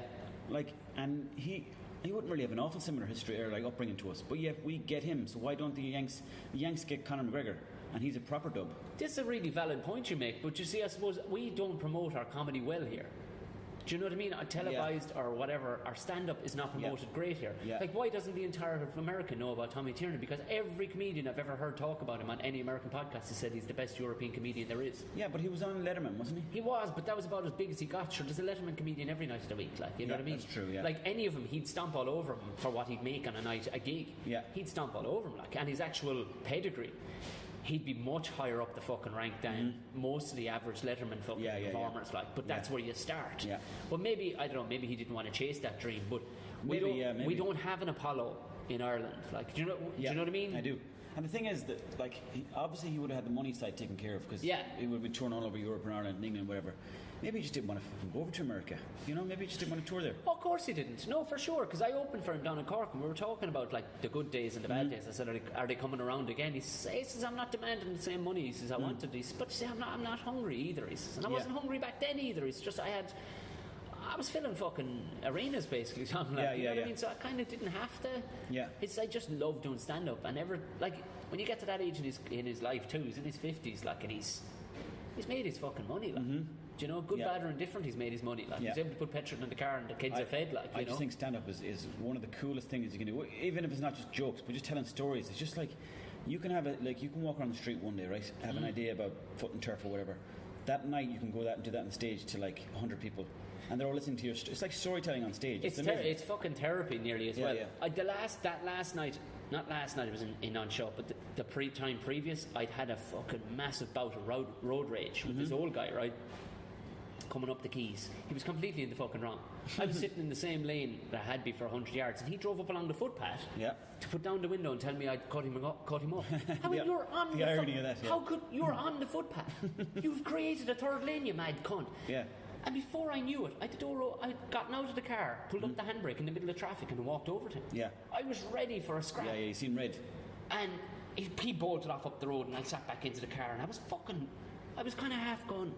Like, and he wouldn't really have an awful similar history or like upbringing to us, but yet we get him. So why don't the Yanks get Conor McGregor, and he's a proper dub? This is a really valid point you make, but you see, I suppose we don't promote our comedy well here. Do you know what I mean? Televised or whatever, our stand-up is not promoted great here. Like, why doesn't the entire of America know about Tommy Tiernan? Because every comedian I've ever heard talk about him on any American podcast has said he's the best European comedian there is. Yeah, but he was on Letterman, wasn't he? He was, but that was about as big as he got. Sure, there's a Letterman comedian every night of the week, like, you know what I mean? That's true, yeah. Like, any of them, he'd stomp all over him for what he'd make on a gig. Yeah. He'd stomp all over him, like, and his actual pedigree, he'd be much higher up the fucking rank than most of the average Letterman fucking performers, like. But that's where you start. Yeah. But maybe, I don't know, maybe he didn't want to chase that dream. But we don't have an Apollo in Ireland. Like, do you know what I mean? I do. And the thing is that, like, obviously he would have had the money side taken care of, because he would have been touring all over Europe and Ireland and England and whatever. Maybe he just didn't want to fucking go over to America. You know, maybe he just didn't want to tour there. Oh, of course he didn't. No, for sure. Because I opened for him down in Cork, and we were talking about, like, the good days and the bad days. I said, are they coming around again? He says, I'm not demanding the same money. He says, I wanted this. But see, I'm not hungry either. He says, and I wasn't hungry back then either. It's just I was filling fucking arenas basically, something like, you know what I mean? So I kind of didn't have to. Yeah. I just love doing stand up. I never, like, when you get to that age in his life too, he's in his 50s, like, and he's made his fucking money, like. Do you know, good, bad, or indifferent, he's made his money. Like, he's able to put petrol in the car and the kids are fed. Like, I just think stand-up is one of the coolest things you can do. Even if it's not just jokes, but just telling stories. It's just like, you can walk around the street one day, right? Have an idea about foot and turf or whatever. That night you can go and do that on stage to like 100 people, and they're all listening to your. It's like storytelling on stage. It's fucking therapy nearly as well. Yeah. That last night, not last night, it was in on show, but the time previous, I'd had a fucking massive bout of road rage with this old guy, right? coming up the Keys. He was completely in the fucking wrong. I was sitting in the same lane that I had been for 100 yards, and he drove up along the footpath to put down the window and tell me I'd cut him up. I mean, you're on the irony of that, How could you're on the footpath? You've created a third lane, you mad cunt. Yeah. And before I knew it, I'd gotten out of the car, pulled up the handbrake in the middle of traffic, and walked over to him. Yeah. I was ready for a scrap. Yeah, you seen red. And he bolted off up the road, and I sat back into the car, and I was kind of half going,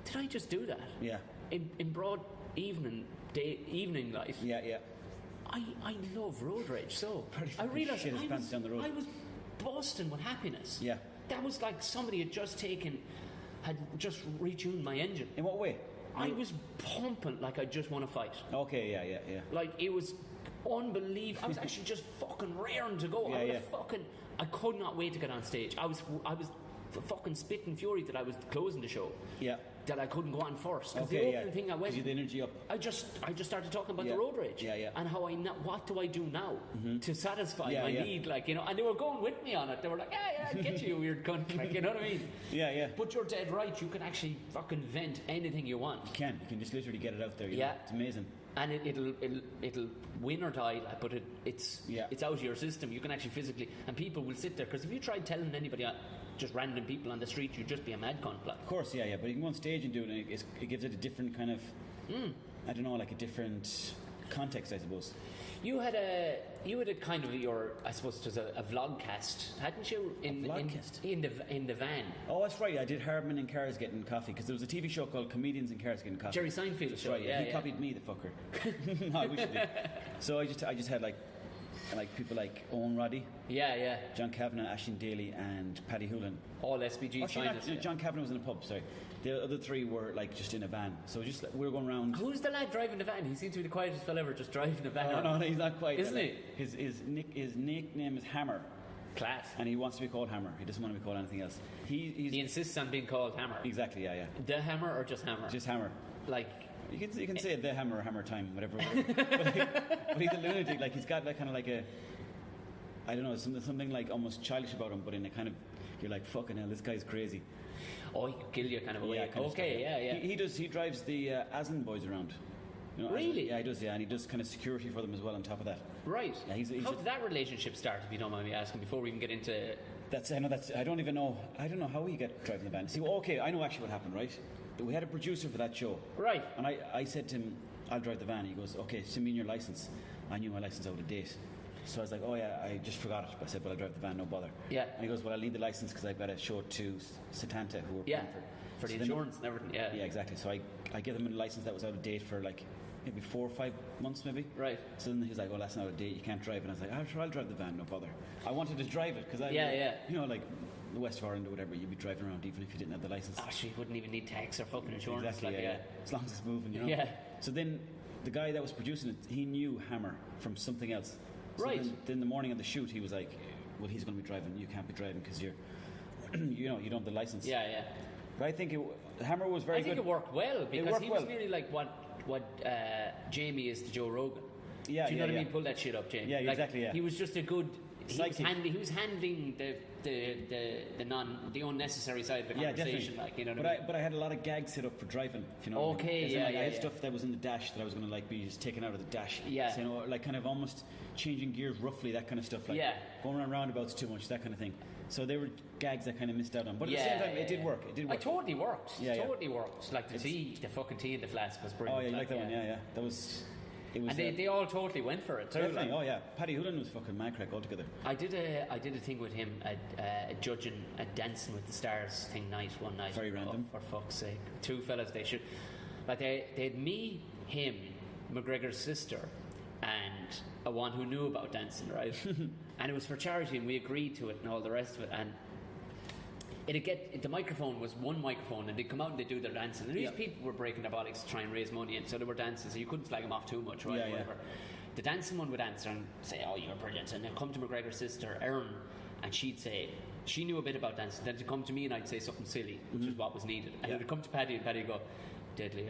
did I just do that? Yeah. In broad evening light. Yeah. I love road rage so. I realised I was bursting with happiness. Yeah. That was like somebody had just retuned my engine. In what way? I was pumping like I just want to fight. Okay, yeah. Like it was unbelievable. I was actually just fucking raring to go. I could not wait to get on stage. I was fucking spitting fury that I was closing the show. Yeah. That I couldn't go on first. Because the opening thing I went. You had the energy up. I just started talking about the road rage. Yeah. And how what do I do now to satisfy my need? Like, you know, and they were going with me on it. They were like, yeah, I'll get you weird cunt. Like, you know what I mean? Yeah. But you're dead right. You can actually fucking vent anything you want. You can just literally get it out there. You know? It's amazing. And it'll win or die, but it's out of your system. You can actually physically, and people will sit there, because if you tried telling anybody, just random people on the street, you'd just be a mad cunt. Like. Of course, yeah, but you can go on stage and do it, and it gives it a different kind of, I don't know, like a different context, I suppose. You had a kind of your, I suppose it was a vlogcast, hadn't you? In the van. Oh, that's right. I did Hardman in Cars Getting Coffee, because there was a TV show called Comedians in Cars Getting Coffee. Jerry Seinfeld show. Right. He copied me, the fucker. No, I wish he did. So I just had like people like Owen Roddy. Yeah. John Kavanagh, Aisling Daly, and Paddy Hoolan. All SPG finalists. John Kavanagh was in a pub. Sorry. The other three were like just in a van. So just we were going around. Who's the lad driving the van? He seems to be the quietest fella ever, just driving the van. No, he's not quiet. Isn't he? His nickname is Hammer. Class. And he wants to be called Hammer. He doesn't want to be called anything else. He insists on being called Hammer. Exactly. Yeah. The Hammer or just Hammer? Just Hammer. Like. You can say the Hammer or Hammer Time, whatever. but he's a lunatic. Like he's got that kind of like a. I don't know, something like almost childish about him, but in a kind of, you're like, fucking hell, this guy's crazy. Oh, he could kill you kind of a way. Okay, yeah. He drives the Aslan boys around. You know, really? Yeah, he does, and he does kind of security for them as well on top of that. Right. Yeah, he's how did that relationship start, if you don't mind me asking, before we even get into... I don't even know, I don't know how he got driving the van. See, okay, I know actually what happened, right? We had a producer for that show. Right. And I said to him, I'll drive the van. He goes, okay, send me your license. I knew my license out of date. So I was like, oh yeah, I just forgot it. I said, well, I'll drive the van, no bother. Yeah. And he goes, well, I'll need the license because I've got to show it to Satanta, who were paying for the insurance and everything. Yeah. Yeah, exactly. So I gave him a license that was out of date for like maybe 4 or 5 months, maybe. Right. So then he's like, oh, that's not out of date. You can't drive. And I was like, oh, sure, I'll drive the van, no bother. I wanted to drive it because you know, like the West of Ireland or whatever, you'd be driving around even if you didn't have the license. Oh, you wouldn't even need tax or fucking insurance. Exactly. Yeah. As long as it's moving, you know. Yeah. So then the guy that was producing it, he knew Hammer from something else. So right. Then the morning of the shoot, he was like, well, he's going to be driving. You can't be driving because you're, you know, you don't have the license. Yeah. But I think Hammer was very good. I think it worked well because he was nearly like what Jamie is to Joe Rogan. Yeah, do you know what I mean? Pull that shit up, Jamie. Yeah, exactly. Yeah. He was just a good. He was handling the unnecessary side of the conversation, like, you know what I mean? But I had a lot of gags set up for driving, if you know what I mean. I had stuff that was in the dash that I was going to like be just taken out of the dash. Yeah. So, you know, like kind of almost changing gears roughly, that kind of stuff. Like going around roundabouts too much, that kind of thing. So they were gags I kind of missed out on. But at the same time, it did work. It totally worked. Totally worked. Like the fucking tea in the flask was brilliant. Oh yeah, you like that one? Yeah. That was. And they all totally went for it too. Definitely. Oh yeah, Paddy Hoolan was fucking mad crack altogether. I did a thing with him at judging a Dancing with the Stars thing one night. Very random. Oh, for fuck's sake, 2 fellas. They had me, him, McGregor's sister, and a one who knew about dancing, right? And it was for charity, and we agreed to it and all the rest of it. And the microphone was one microphone, and they'd come out and they'd do their dancing. And these people were breaking their bollocks to try and raise money, and so they were dancing, so you couldn't slag them off too much, right? Whatever. The dancing one would answer and say, oh, you're brilliant. And they'd come to McGregor's sister, Erin, and she'd say, she knew a bit about dancing. Then to come to me and I'd say something silly, which is what was needed. And it would come to Paddy, and Paddy would go, deadly.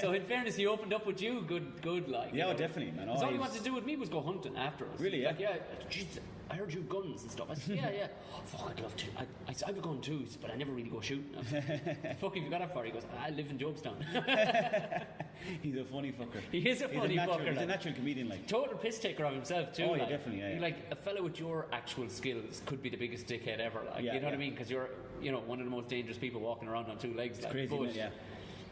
So in fairness, he opened up with you, good like. Yeah, definitely, man. All he wanted to do with me was go hunting after us. Really? Yeah. Like, yeah. Jeez, I heard you have guns and stuff. I said, yeah. Oh, fuck, I'd love to. I have a gun too, but I never really go shooting. I said, fuck, have you got that far? He goes, I live in Jobstown. He's a funny fucker. He is a funny fucker. He's a natural comedian, like. Total piss taker of himself too. Oh, yeah, definitely. Yeah. Like a fellow with your actual skills could be the biggest dickhead ever. Like, you know what I mean? Because you're, one of the most dangerous people walking around on two legs. It's like, crazy, but yeah.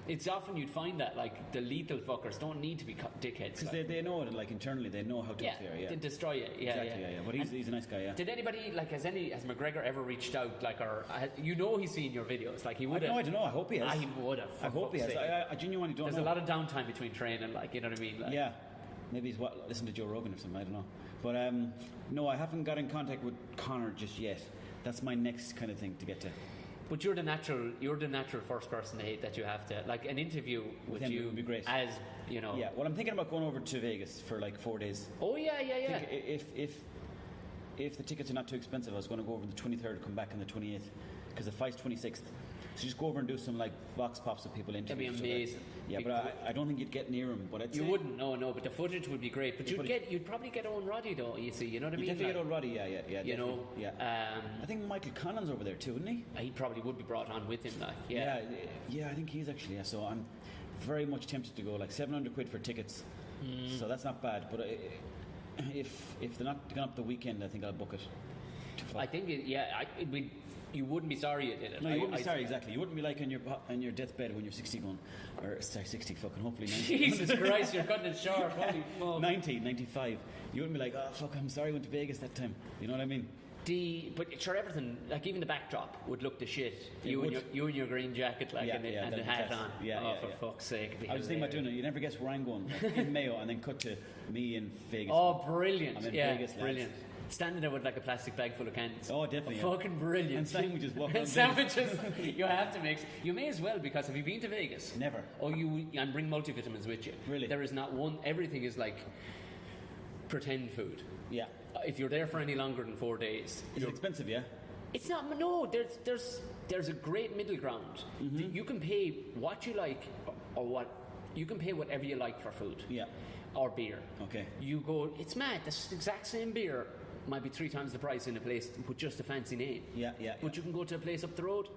It's often you'd find that like the lethal fuckers don't need to be dickheads because they know it, like internally they know how tough they are. Yeah, they destroy you. Yeah, exactly. Yeah. But he's a nice guy. Yeah. Did anybody like has McGregor ever reached out like or he's seen your videos like he would? I don't know. I hope he has. He would have. I hope he has. I genuinely don't. There's know. a lot of downtime between training, like you know what I mean. Like, yeah, maybe he's listen to Joe Rogan or something. I don't know. But no, I haven't got in contact with Conor just yet. That's my next kind of thing to get to. But you're the natural first person that you have to like an interview with him you would be great. as Yeah, well, I'm thinking about going over to Vegas for like 4 days. Oh yeah. If the tickets are not too expensive, I was going to go over the 23rd, come back on the 28th, because the fight's 26th. So just go over and do some like vox pops with people. That'd be amazing. Yeah, but I don't think you'd get near him. But you wouldn't. No. But the footage would be great. But you'd probably get Owen Roddy though. You see, you know what I mean? You'd definitely get Owen Roddy. Yeah. You know. Yeah. I think Michael Connon's over there too, isn't he? He probably would be brought on with him. Like, yeah. I think he is actually. Yeah. So I'm very much tempted to go. Like £700 for tickets. So that's not bad. But if they're not going up the weekend, I think I'll book it. I think you wouldn't be sorry you did it. No, you wouldn't be sorry, exactly. You wouldn't be like on your deathbed when you're 60 going, or sorry, 60 fucking, hopefully 90. Jesus Christ, you're cutting it short. Holy fuck. 90, 95. You wouldn't be like, oh fuck, I'm sorry I went to Vegas that time. You know what I mean? But sure, everything, like even the backdrop would look the shit. You and your green jacket, like, and the hat on. Yeah, for fuck's sake. I was thinking about doing it. You never guess where I'm going. Like, in Mayo, and then cut to me in Vegas. Oh, brilliant. I'm in Vegas, brilliant. Standing there with like a plastic bag full of cans. Oh, definitely. Fucking brilliant. And sandwiches. Sandwiches. You have to mix. You may as well, because have you been to Vegas? Never. And bring multivitamins with you. Really? There is not one. Everything is like pretend food. Yeah. If you're there for any longer than 4 days, is it expensive? Yeah. It's not. No. There's a great middle ground. Mm-hmm. You can pay what you like, or what you can pay whatever you like for food. Yeah. Or beer. Okay. You go. It's mad. The exact same beer might be 3 times the price in a place with just a fancy name. Yeah. But you can go to a place up the road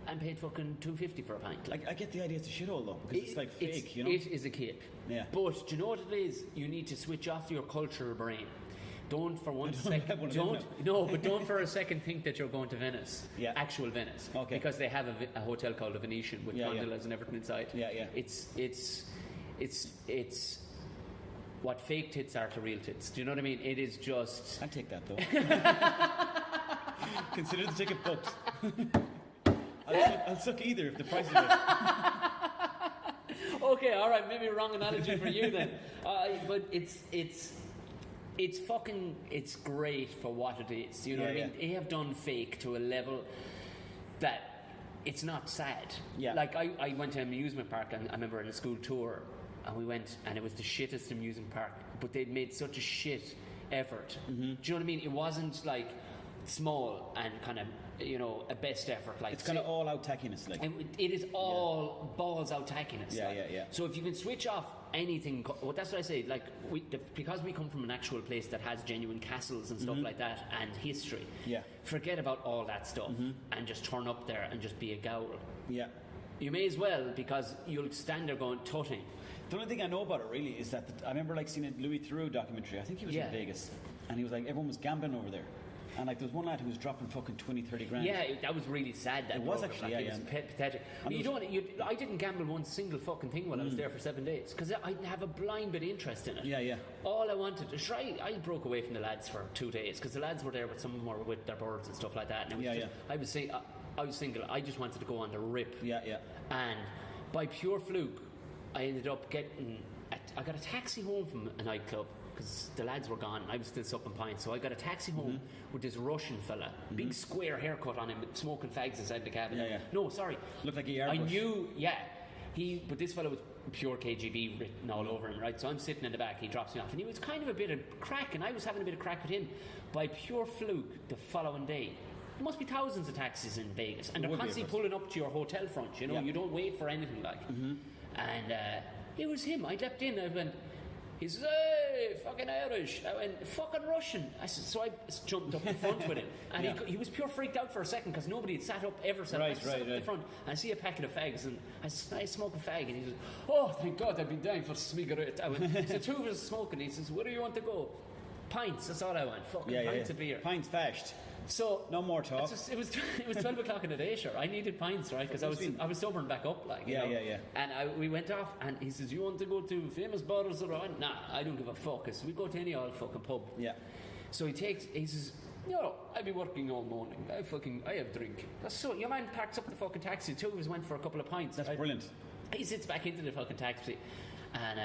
and pay fucking $2.50 for a pint. Like, I get the idea it's a shithole though, because it's like fake, you know. It is a cape. Yeah. But do you know what it is? You need to switch off your cultural brain. Don't for one second. Don't for a second think that you're going to Venice. Yeah. Actual Venice. Okay. Because they have a hotel called the Venetian with gondolas and everything inside. Yeah. It's what fake tits are to real tits. Do you know what I mean? It is just. I'll take that though. Consider the ticket booked. I'll suck either if the price is right. Okay, all right, maybe wrong analogy for you then. But it's great for what it is. You know what I mean? They have done fake to a level that it's not sad. Yeah. Like I went to an amusement park, and I remember in a school tour, and we went, and it was the shittest amusement park, but they'd made such a shit effort. Mm-hmm. Do you know what I mean? It wasn't like small and kind of, a best effort. Like, it's kind of all out tackiness. Like, and it is all balls out tackiness. Yeah. So if you can switch off anything, well, that's what I say. Like, because we come from an actual place that has genuine castles and stuff like that, and history. Yeah. Forget about all that stuff and just turn up there and just be a gowl. Yeah. You may as well, because you'll stand there going tutting. The only thing I know about it really is that I remember like seeing a Louis Theroux documentary. I think he was in Vegas, and he was like, everyone was gambling over there. And like there was one lad who was dropping fucking 20-30 grand. Yeah, that was really sad. That it was actually, it was pathetic. I didn't gamble one single fucking thing while I was there for 7 days because I didn't have a blind bit of interest in it. Yeah. All I wanted to try. I broke away from the lads for 2 days because the lads were there, but some of them were with their birds and stuff like that. And it was I was single. I just wanted to go on the rip. Yeah. And by pure fluke, I ended up I got a taxi home from a nightclub because the lads were gone and I was still supping pints. So I got a taxi home with this Russian fella, big square haircut on him, smoking fags inside the cabin. Yeah. No, sorry. Looked like a yard I brush. knew, but this fella was pure KGB written all over him, right? So I'm sitting in the back, he drops me off, and he was kind of a bit of crack, and I was having a bit of crack with him. By pure fluke, the following day, must be thousands of taxis in Vegas, and they're would be, constantly of course. pulling up to your hotel front. You know, Yeah. you don't wait for anything like. And it was him. I leapt in. I went. He says, "Hey, fucking Irish." I went, "Fucking Russian." I said, so I jumped up the front with him, and he was pure freaked out for a second because nobody had sat up ever. Sat up the front, and I see a packet of fags, and I smoke a fag, and he says, "Oh, thank God, I've been dying for a cigarette." I went, so two of us smoking. He says, "Where do you want to go?" Pints. That's all I want. Fucking pints of beer. Pints fashed. So no more talk. It was 12 o'clock in the day, sure. I needed pints, right? Because I was sobering back up, like, you know? And we went off, and he says, "You want to go to famous bars around?" Nah, I don't give a fuck. So we go to any old fucking pub. Yeah. So he says, "No, I be working all morning. I have drink." So your man packs up the fucking taxi. Two of us went for a couple of pints. That's brilliant. He sits back into the fucking taxi, and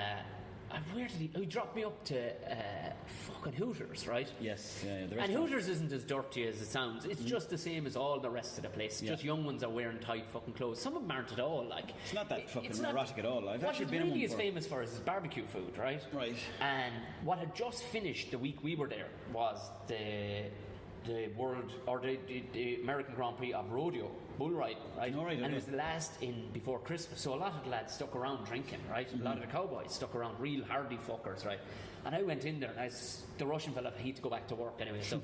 where did he dropped me up to fucking Hooters, right? Yes, and Hooters isn't as dirty as it sounds. It's just the same as all the rest of the place. Just young ones are wearing tight fucking clothes. Some of them aren't at all. Like, it's not that fucking erotic at all. I've what actually it been really in is famous for is barbecue food, right? Right. And what had just finished the week we were there was the world, or the American Grand Prix of rodeo, bull riding, right? And it was the last in before Christmas, so a lot of the lads stuck around drinking, right? A lot of the cowboys stuck around, real hardy fuckers, right? And I went in there, and the Russian fella, he had to go back to work anyway, so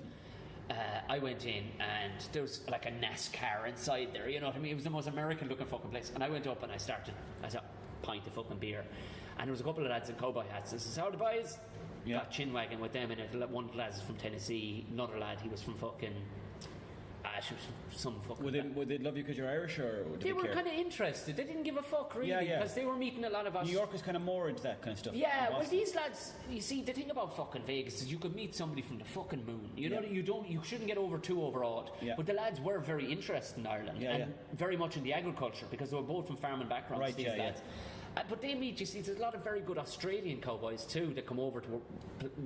I went in, and there was like a NASCAR inside there, you know what I mean? It was the most American looking fucking place. And I went up and I said, pint of fucking beer, and there was a couple of lads in cowboy hats. I said, "How the boys?" Got chin wagging with them in it. One of the lads is from Tennessee, another lad, he was from fucking some fucking. Would they love you because you're Irish, or they were kind of interested? They didn't give a fuck really, because they were meeting a lot of us. New York is kind of more into that kind of stuff. Yeah, well, these lads, you see, the thing about fucking Vegas is you could meet somebody from the fucking moon. You know, you shouldn't get too overawed. But the lads were very interested in Ireland and very much in the agriculture, because they were both from farming backgrounds. Right, these lads. But they meet, you see, there's a lot of very good Australian cowboys too that come over to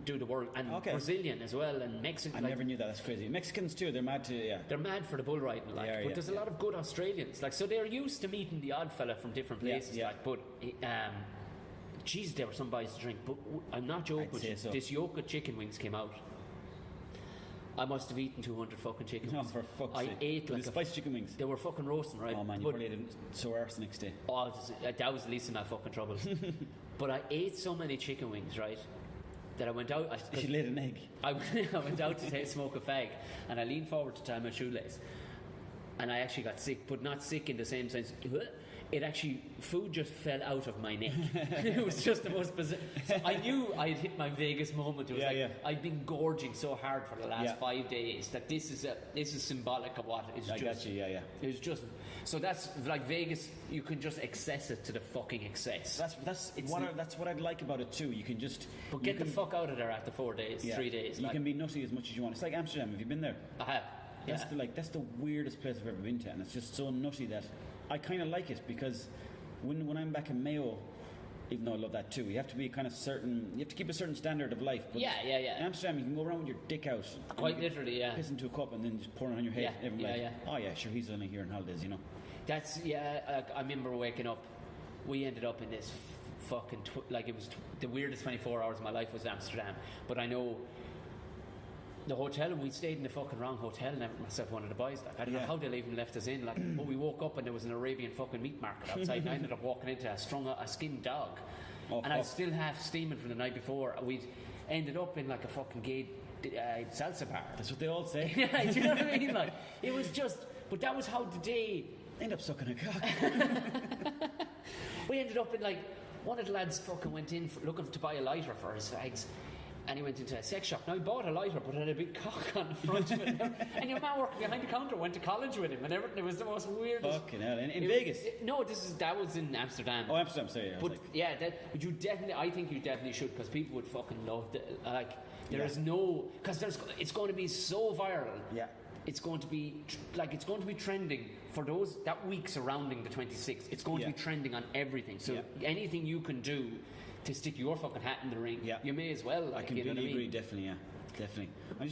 do the world, and Brazilian as well, and Mexican. I never knew that. That's crazy. Mexicans too. They're mad to. They're mad for the bull riding, like. But there's a lot of good Australians, like. So they're used to meeting the odd fella from different places, like. But geez, there were some boys to drink. But I'm not joking. This yoke of chicken wings came out. I must have eaten 200 fucking chicken wings. For fuck's sake. I ate like spicy chicken wings. They were fucking roasting, right? Oh man, you probably didn't sore arse the next day. Oh, that was the least of my fucking troubles. But I ate so many chicken wings, right, that I went out. You laid an egg. I went out to smoke a fag, and I leaned forward to tie my shoelace, and I actually got sick, but not sick in the same sense. It actually, food just fell out of my neck. It was just the most bizarre. So I knew I had hit my Vegas moment. It was I'd been gorging so hard for the last 5 days that this is symbolic of what is just. I got you. It's just, so that's like Vegas. You can just access it to the fucking excess. That's what I'd like about it too. You can just. But get the fuck out of there after 4 days, 3 days. You can be nutty as much as you want. It's like Amsterdam. Have you been there? I have. That's the weirdest place I've ever been to, and it's just so nutty that I kind of like it, because when I'm back in Mayo, even though I love that too, you have to be kind of certain. You have to keep a certain standard of life. But in Amsterdam, you can go around with your dick out, quite literally, piss into a cup and then just pour it on your head. Oh yeah, sure, he's only here on holidays, you know. That's I remember waking up. We ended up in this fucking it was the weirdest 24 hours of my life was Amsterdam. But I know the hotel, and we stayed in the fucking wrong hotel, and myself and one of the boys, like, I don't know how they even left us in, like, but we woke up and there was an Arabian fucking meat market outside, and I ended up walking into a skinned dog, and I was still half steaming from the night before. We'd ended up in like a fucking gay salsa bar. That's what they all say. Yeah, do you know what I mean? Like, it was just, but that was how the day end up sucking a cock. We ended up in, like, one of the lads fucking went in looking to buy a lighter for his fags. And he went into a sex shop. Now, he bought a lighter, but it had a big cock on the front of it. And your man working behind the counter went to college with him and everything. It was the most weirdest. Fucking hell. In Vegas? That was in Amsterdam. Oh, Amsterdam, sorry. But but you definitely, I think you definitely should, because people would fucking love it. Like, there is no, because it's going to be so viral. Yeah. It's going to be trending for that week surrounding the 26th. It's going to be trending on everything. So anything you can do to stick your fucking hat in the ring, you may as well. Like, I completely agree. Definitely.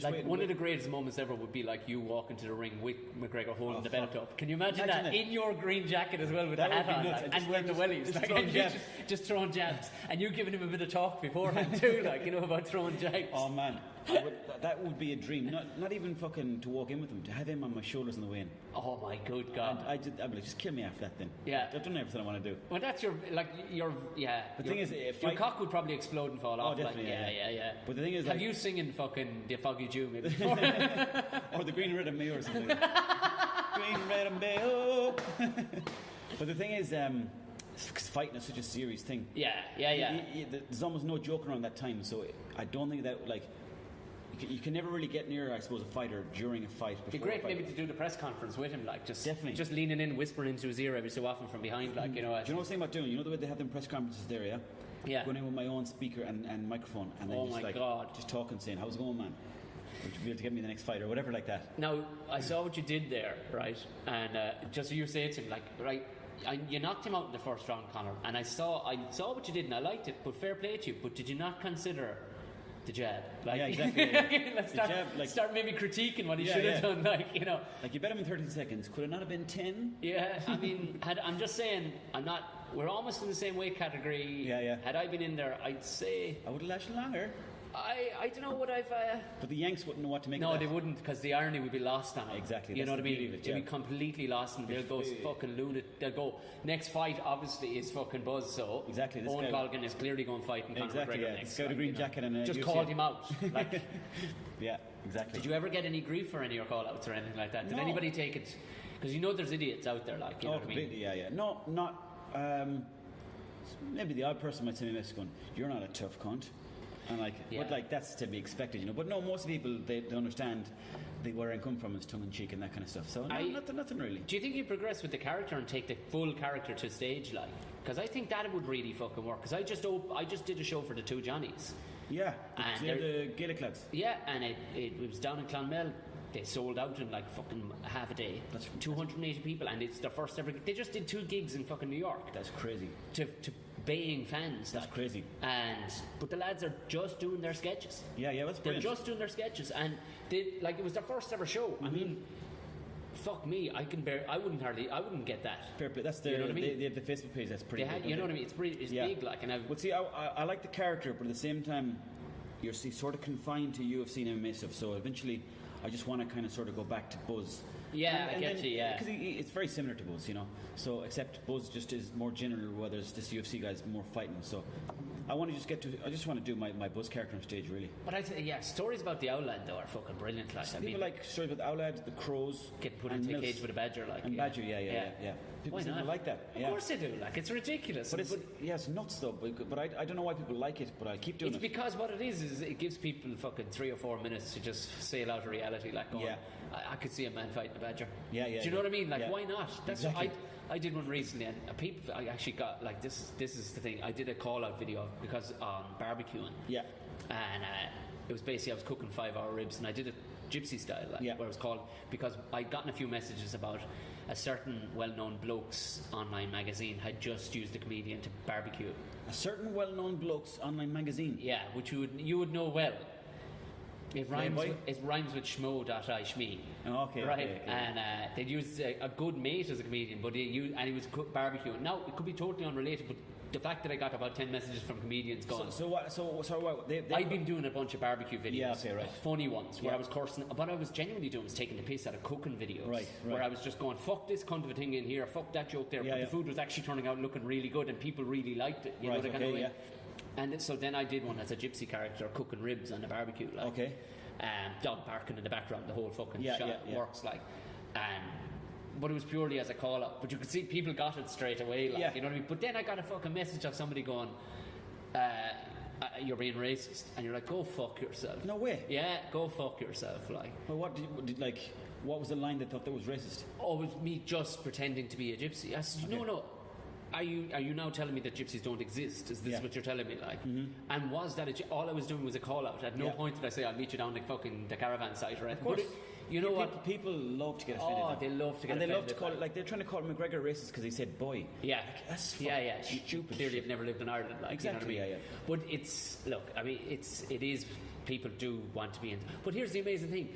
Like, one of the greatest moments ever would be like you walking to the ring with McGregor holding the belt up. Can you imagine that? In your green jacket as well, with the hat on, and wearing the wellies, just throwing jabs, and you giving him a bit of talk beforehand too, like, you know, about throwing jabs. Oh man, That would be a dream. Not even fucking to walk in with him, to have him on my shoulders on the way in. Oh my good God. And I'd be like, just kill me after that then. Yeah. I've done everything I want to do. Well, that's your The thing is, if your cock would probably explode and fall off. Definitely, yeah. But the thing is, have you singing fucking the Foggy Jew maybe before? or the Green Red and Mayo or something. Green Red and Mayo. But the thing is, because fighting is such a serious thing. Yeah. There's almost no joking around that time, so I don't think that like. You can never really get near, I suppose, a fighter during a fight. It'd be great maybe to do the press conference with him, like just leaning in, whispering into his ear every so often from behind, like, you know. Do you know what I'm saying about doing? You know the way they have them press conferences there, yeah? Yeah. Going in with my own speaker and microphone, and then just talking, saying, "How's it going, man? Would you be able to get me the next fight or whatever like that?" Now, I saw what you did there, right? And just so you say to him, like, right. You knocked him out in the first round, Conor, and I saw what you did, and I liked it. But fair play to you. But did you not consider the jab? Like, yeah, exactly. Yeah. Let's the jab, like, start maybe critiquing what he should have done. Like, you know, like you bet him in 30 seconds. Could it not have been 10? Yeah, I mean, I'm just saying, we're almost in the same weight category. Yeah. Had I been in there, I'd say I would have lasted longer. I don't know what I've. But the Yanks wouldn't know what to make. No, of that. they wouldn't, because the irony would be lost on them. Exactly. You know what I mean? They'd be completely lost, and they'll go fucking lunatic. They'll go. Next fight, obviously, is fucking Buzz. So exactly. Owen Colgan is clearly going fighting Conor McGregor next. He's got a green jacket and just called him out. Like, yeah, exactly. Did you ever get any grief for any of your call-outs or anything like that? Did anybody take it? Because you know there's idiots out there, like, you know what I mean? Completely. Yeah. No, not. Maybe the odd person might say to me, going, "You're not a tough cunt." And but like that's to be expected, you know. But no, most people they understand where I come from is tongue in cheek and that kind of stuff. So nothing really. Do you think you progress with the character and take the full character to stage, like? Because I think that would really fucking work. Because I just did a show for the two Johnnies. Yeah, and the Gaelic lads. Yeah, and it was down in Clonmel. They sold out in like fucking half a day. That's 280 people, and it's their first ever. They just did 2 gigs in fucking New York. That's crazy. To baying fans. That's crazy. But the lads are just doing their sketches. Yeah, that's brilliant. They're just doing their sketches, and it was their first ever show. Mm-hmm. I mean, fuck me, I wouldn't get that. Fair play. That's the, you know what I mean? They have the Facebook page. That's pretty. You know what I mean? It's big, like. And I like the character, but at the same time, you're sort of confined to UFC and MMA stuff. So eventually, I just want to kind of sort of go back to Buzz. Yeah, I get you, yeah. Because it's very similar to Buzz, you know. So, except Buzz just is more general, where there's this UFC guy's more fighting. So, I want to just I just want to do my Buzz character on stage, really. But stories about the Outland, though, are fucking brilliant. Like, people like stories about the Outland, the Crows. Get put into a cage with a badger, like. And badger, yeah. People seem to like that. Of course they do, like, it's ridiculous. But it's nuts, though. But I don't know why people like it, but I'll keep doing it. It's because what it is it gives people fucking 3 or 4 minutes to just sail out of reality, like, going, I could see a man fighting a badger. Yeah. Do you know what I mean? Like, why not? That's exactly. I did one recently, and I actually got, like, this is the thing. I did a call-out video because barbecuing. Yeah. And it was basically I was cooking 5-hour ribs, and I did it gypsy style, like, where it was called, because I'd gotten a few messages about a certain well-known bloke's online magazine had just used a comedian to barbecue. A certain well-known bloke's online magazine? Yeah, which you would know well. It rhymes with schmo.I schmee. Oh, okay. Right? Okay. And they'd used a good mate as a comedian, but he was barbecuing. Now, it could be totally unrelated, but the fact that I got about 10 messages from comedians going. So what? I've been doing a bunch of barbecue videos. Yeah, okay, right. Funny ones, where I was cursing. What I was genuinely doing was taking the piss out of cooking videos. Right. Where I was just going, fuck this cunt of a thing in here, fuck that joke there. Yeah, but the food was actually turning out looking really good, and people really liked it. You know, the kind of way. And so then I did one as a gypsy character, cooking ribs on the barbecue. Like. Okay. Dog barking in the background, the whole fucking shot works, like. But it was purely as a call up. But you could see people got it straight away, like, you know what I mean? But then I got a fucking message of somebody going, you're being racist. And you're like, go fuck yourself. No way. Yeah, go fuck yourself, like. Well, what was the line that thought that was racist? Oh, it was me just pretending to be a gypsy. I said, no. Are you now telling me that gypsies don't exist? Is this what you're telling me, like? Mm-hmm. And was that all I was doing was a call out? At no point did I say I'll meet you down the caravan site or anything. Of course. You know what? People love to get offended. Oh, they love to get offended. And they love to call it, like, they're trying to call McGregor racist because he said boy. Yeah. Like, that's stupid. Clearly you've never lived in Ireland, like. Exactly, you know what I mean? But it is, people do want to be in. But here's the amazing thing.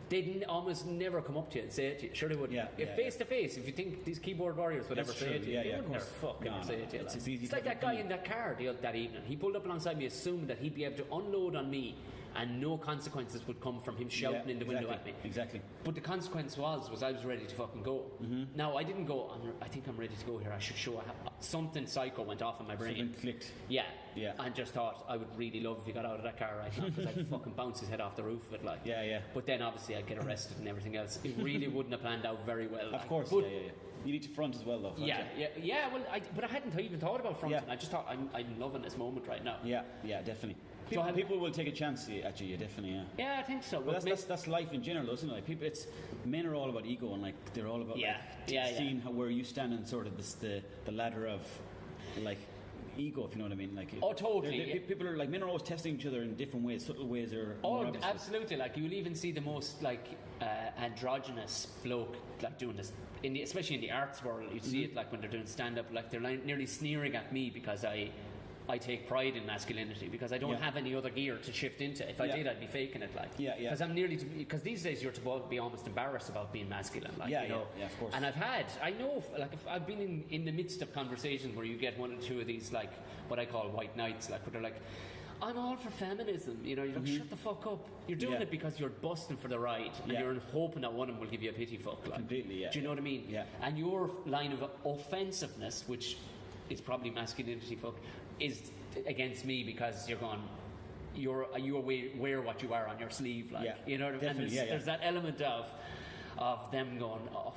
They'd almost never come up to you and say it to you. Sure they would. If face to face, if you think these keyboard warriors would ever say it to you, they wouldn't ever say it to you. It's like that guy in that car that evening. He pulled up alongside me assuming that he'd be able to unload on me and no consequences would come from him shouting in the window at me. Exactly. But the consequence was I was ready to fucking go. Now I didn't go. I think I'm ready to go here. I should show. Something psycho went off in my brain. Something clicked. Yeah. Yeah. And just thought I would really love if he got out of that car right now, because I'd fucking bounce his head off the roof of it, like. Yeah, yeah. But then obviously I'd get arrested and everything else. It really wouldn't have planned out very well. Of course. But, yeah. You need to front as well, though. Yeah. Well, but I hadn't even thought about fronting. Yeah. I just thought I'm loving this moment right now. Yeah, definitely. People will take a chance at you, definitely. Yeah. Yeah, I think so. But that's life in general, isn't it? Like people, men are all about ego, and like they're all about seeing where you stand in sort of the ladder of like ego, if you know what I mean. Like, totally. People are like, men are always testing each other in different ways, subtle ways, or absolutely. Like you'll even see the most like androgynous bloke like doing this, especially in the arts world. You see it like when they're doing stand up, like they're nearly sneering at me because I take pride in masculinity, because I don't have any other gear to shift into. If I did, I'd be faking it, like. Because these days you're to be almost embarrassed about being masculine, like. You know? Yeah, of course. And I know, like, if I've been in the midst of conversations where you get one or two of these, like, what I call white knights, like, where they're like, I'm all for feminism, you know. You're like, shut the fuck up. You're doing it because you're busting for the ride, and you're hoping that one of them will give you a pity fuck, like. Completely, yeah. Do you know what I mean? Yeah. And your line of offensiveness, which is probably masculinity fuck, is against me, because you're going, you wear what you are on your sleeve, like, you know what I mean? And there's that element of them going, oh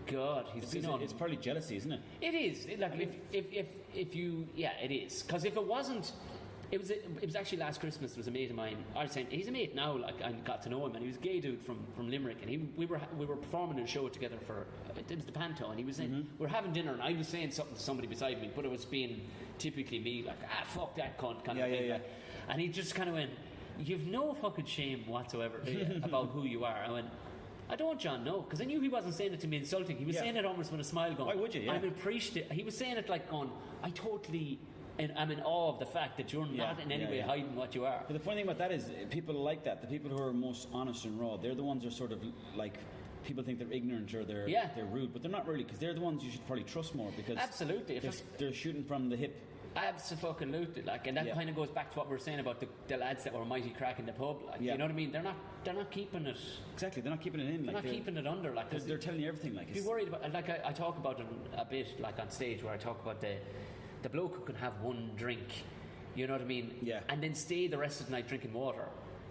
God, it's probably jealousy, isn't it? It is. Like if you, it is, because if it wasn't. It was actually last Christmas. There was a mate of mine. I was saying he's a mate now. Like, I got to know him, and he was a gay dude from Limerick. And we were performing a show together for it was the Panto, and he was saying we're having dinner, and I was saying something to somebody beside me, but it was being typically me, like fuck that cunt kind of thing. Yeah. And he just kind of went, "You've no fucking shame whatsoever about who you are." I went, I don't, John, no, because I knew he wasn't saying it to be insulting. He was saying it almost with a smile, going, why would you? Yeah. I'm appreciative. He was saying it like going, and I'm in awe of the fact that you're not in any way hiding what you are. But the funny thing about that is, people like that. The people who are most honest and raw, they're the ones who are sort of like, people think they're ignorant or they're rude, but they're not really, because they're the ones you should probably trust more, because absolutely, they're shooting from the hip. Absolutely, like, and that kind of goes back to what we were saying about the lads that were mighty crack in the pub, like, you know what I mean? They're not keeping it. Exactly, they're not keeping it in. They're not keeping it under. Like, they're telling you everything. Like, be worried about. Like, I talk about it a bit, like on stage, where I talk about the bloke who can have one drink, you know what I mean? Yeah. And then stay the rest of the night drinking water.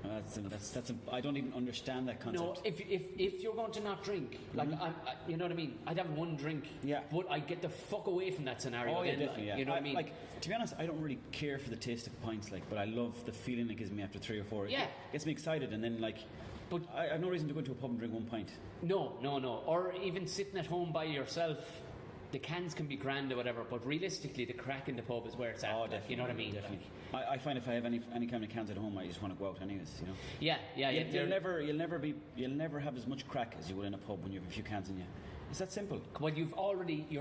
That's I don't even understand that concept. No, if you're going to not drink, like, you know what I mean? I'd have one drink, but I get the fuck away from that scenario. Oh, yeah, definitely, like, you know what I mean? Like, to be honest, I don't really care for the taste of pints, like, but I love the feeling it gives me after 3 or 4. It gets me excited, and then, like, but I have no reason to go into a pub and drink 1 pint. No. Or even sitting at home by yourself. The cans can be grand or whatever, but realistically, the crack in the pub is where it's at. Oh, definitely. You know what I mean? Definitely. I find if I have any kind of cans at home, I just want to go out anyways. You know. Yeah. You'll never have as much crack as you would in a pub when you have a few cans in you. It's that simple. Well, you're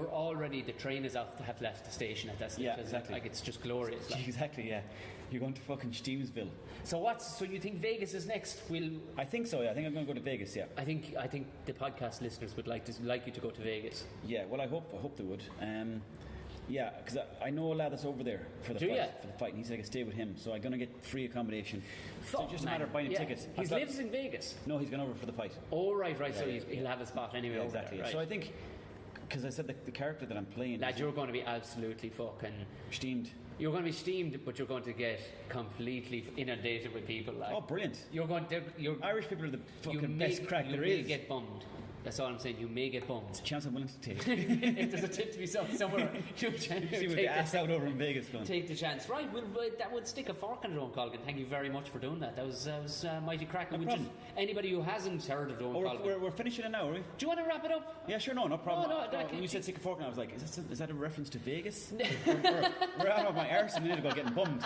already the train is out to have left the station at that stage. Yeah, exactly. Like, it's just glorious. Like. Exactly. Yeah. You're going to fucking Steamsville. So you think Vegas is next? I think so. Yeah. I think I'm going to go to Vegas. Yeah. I think the podcast listeners would like you to go to Vegas. Yeah. Well, I hope they would. Yeah, because I know a lad that's over there for the fight, and he said I could stay with him, so I'm going to get free accommodation. So it's just a matter of buying a ticket. He lives in Vegas? No, he's gone over for the fight. Oh, right, so he'll have a spot anyway. Exactly. Right. So I think, because I said the character that I'm playing... Lad, you're going to be absolutely fucking... steamed. You're going to be steamed, but you're going to get completely inundated with people. Like. Oh, brilliant. Irish people are the fucking best crack there is. You may get bummed. That's all I'm saying. You may get bummed. It's a chance I'm willing to take. If there's a tip to be somewhere, see what the ass out over in Vegas. Take the chance. Right, that would stick a fork in it, Owen Colgan. Thank you very much for doing that. That was mighty cracking. No problem. Anybody who hasn't heard of Owen Colgan. We're finishing it now, are we? Do you want to wrap it up? Yeah, sure, no problem. No, you said stick a fork, and I was like, is that a reference to Vegas? we're out of my arse a minute ago getting bummed.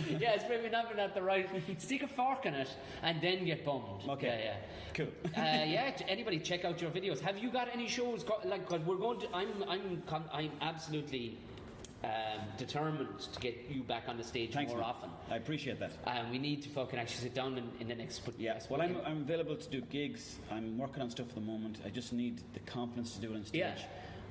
Yeah, it's maybe not the right. Stick a fork in it and then get bummed. Okay. Yeah. Cool. Anybody check out your videos. Have you got any shows? Like, cause we're going to. I'm absolutely determined to get you back on the stage more often. I appreciate that. We need to fucking actually sit down in the next. Well, I'm available to do gigs. I'm working on stuff at the moment. I just need the confidence to do it on stage. Yeah.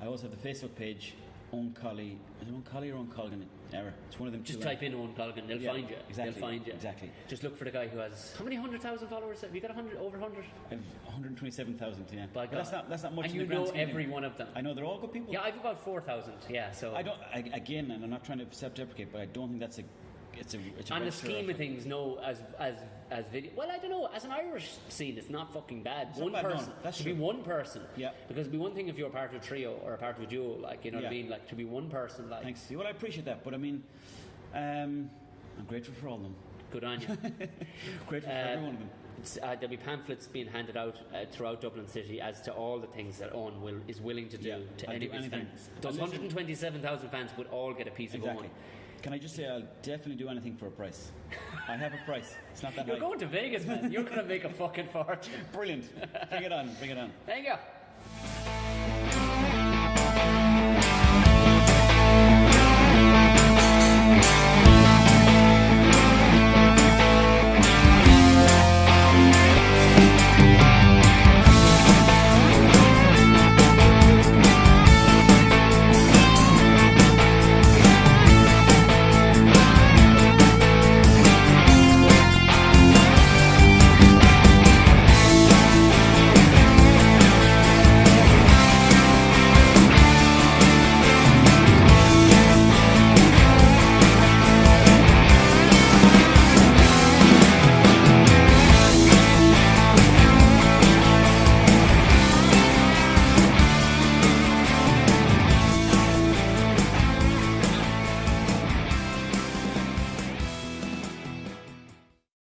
I also have the Facebook page. Owen Collie. Is it Owen Collie or Owen Colgan? Error. It's one of them. Just two, type in Owen Colgan, they'll find you. Exactly. They'll find you. Exactly. Just look for the guy who has how many 100,000 followers? Have you got 100 over 100? I have 127,000. Yeah. By But that's not much. And in you the grand know scheme of every things. one of them. I know they're all good people. Yeah, I've about 4,000. Yeah, so I don't. Again, and I'm not trying to self-deprecate, but I don't think that's a. It's a on the register scheme of- of things, no, as video. Well, I don't know. As an Irish scene, it's not fucking bad. It's One not bad, no. person. That's to true. be one person. Yeah. Because it'd be one thing if you're part of a trio or a part of a duo, like, you know what I Yeah. mean? Like, to be one person, like. Thanks. Well, I appreciate that, but I mean, I'm grateful for all of them. Good on you. Grateful for every one of them. There'll be pamphlets being handed out throughout Dublin City as to all the things that Owen is willing to do Yeah, to I'll any do of his anything. fans. And Those listen- 127,000 fans would all get a piece of Exactly. Owen. Can I just say I'll definitely do anything for a price? I have a price. It's not that You're high. going to Vegas, man. You're going to make a fucking fortune. Brilliant. Bring it on. Bring it on. There you go.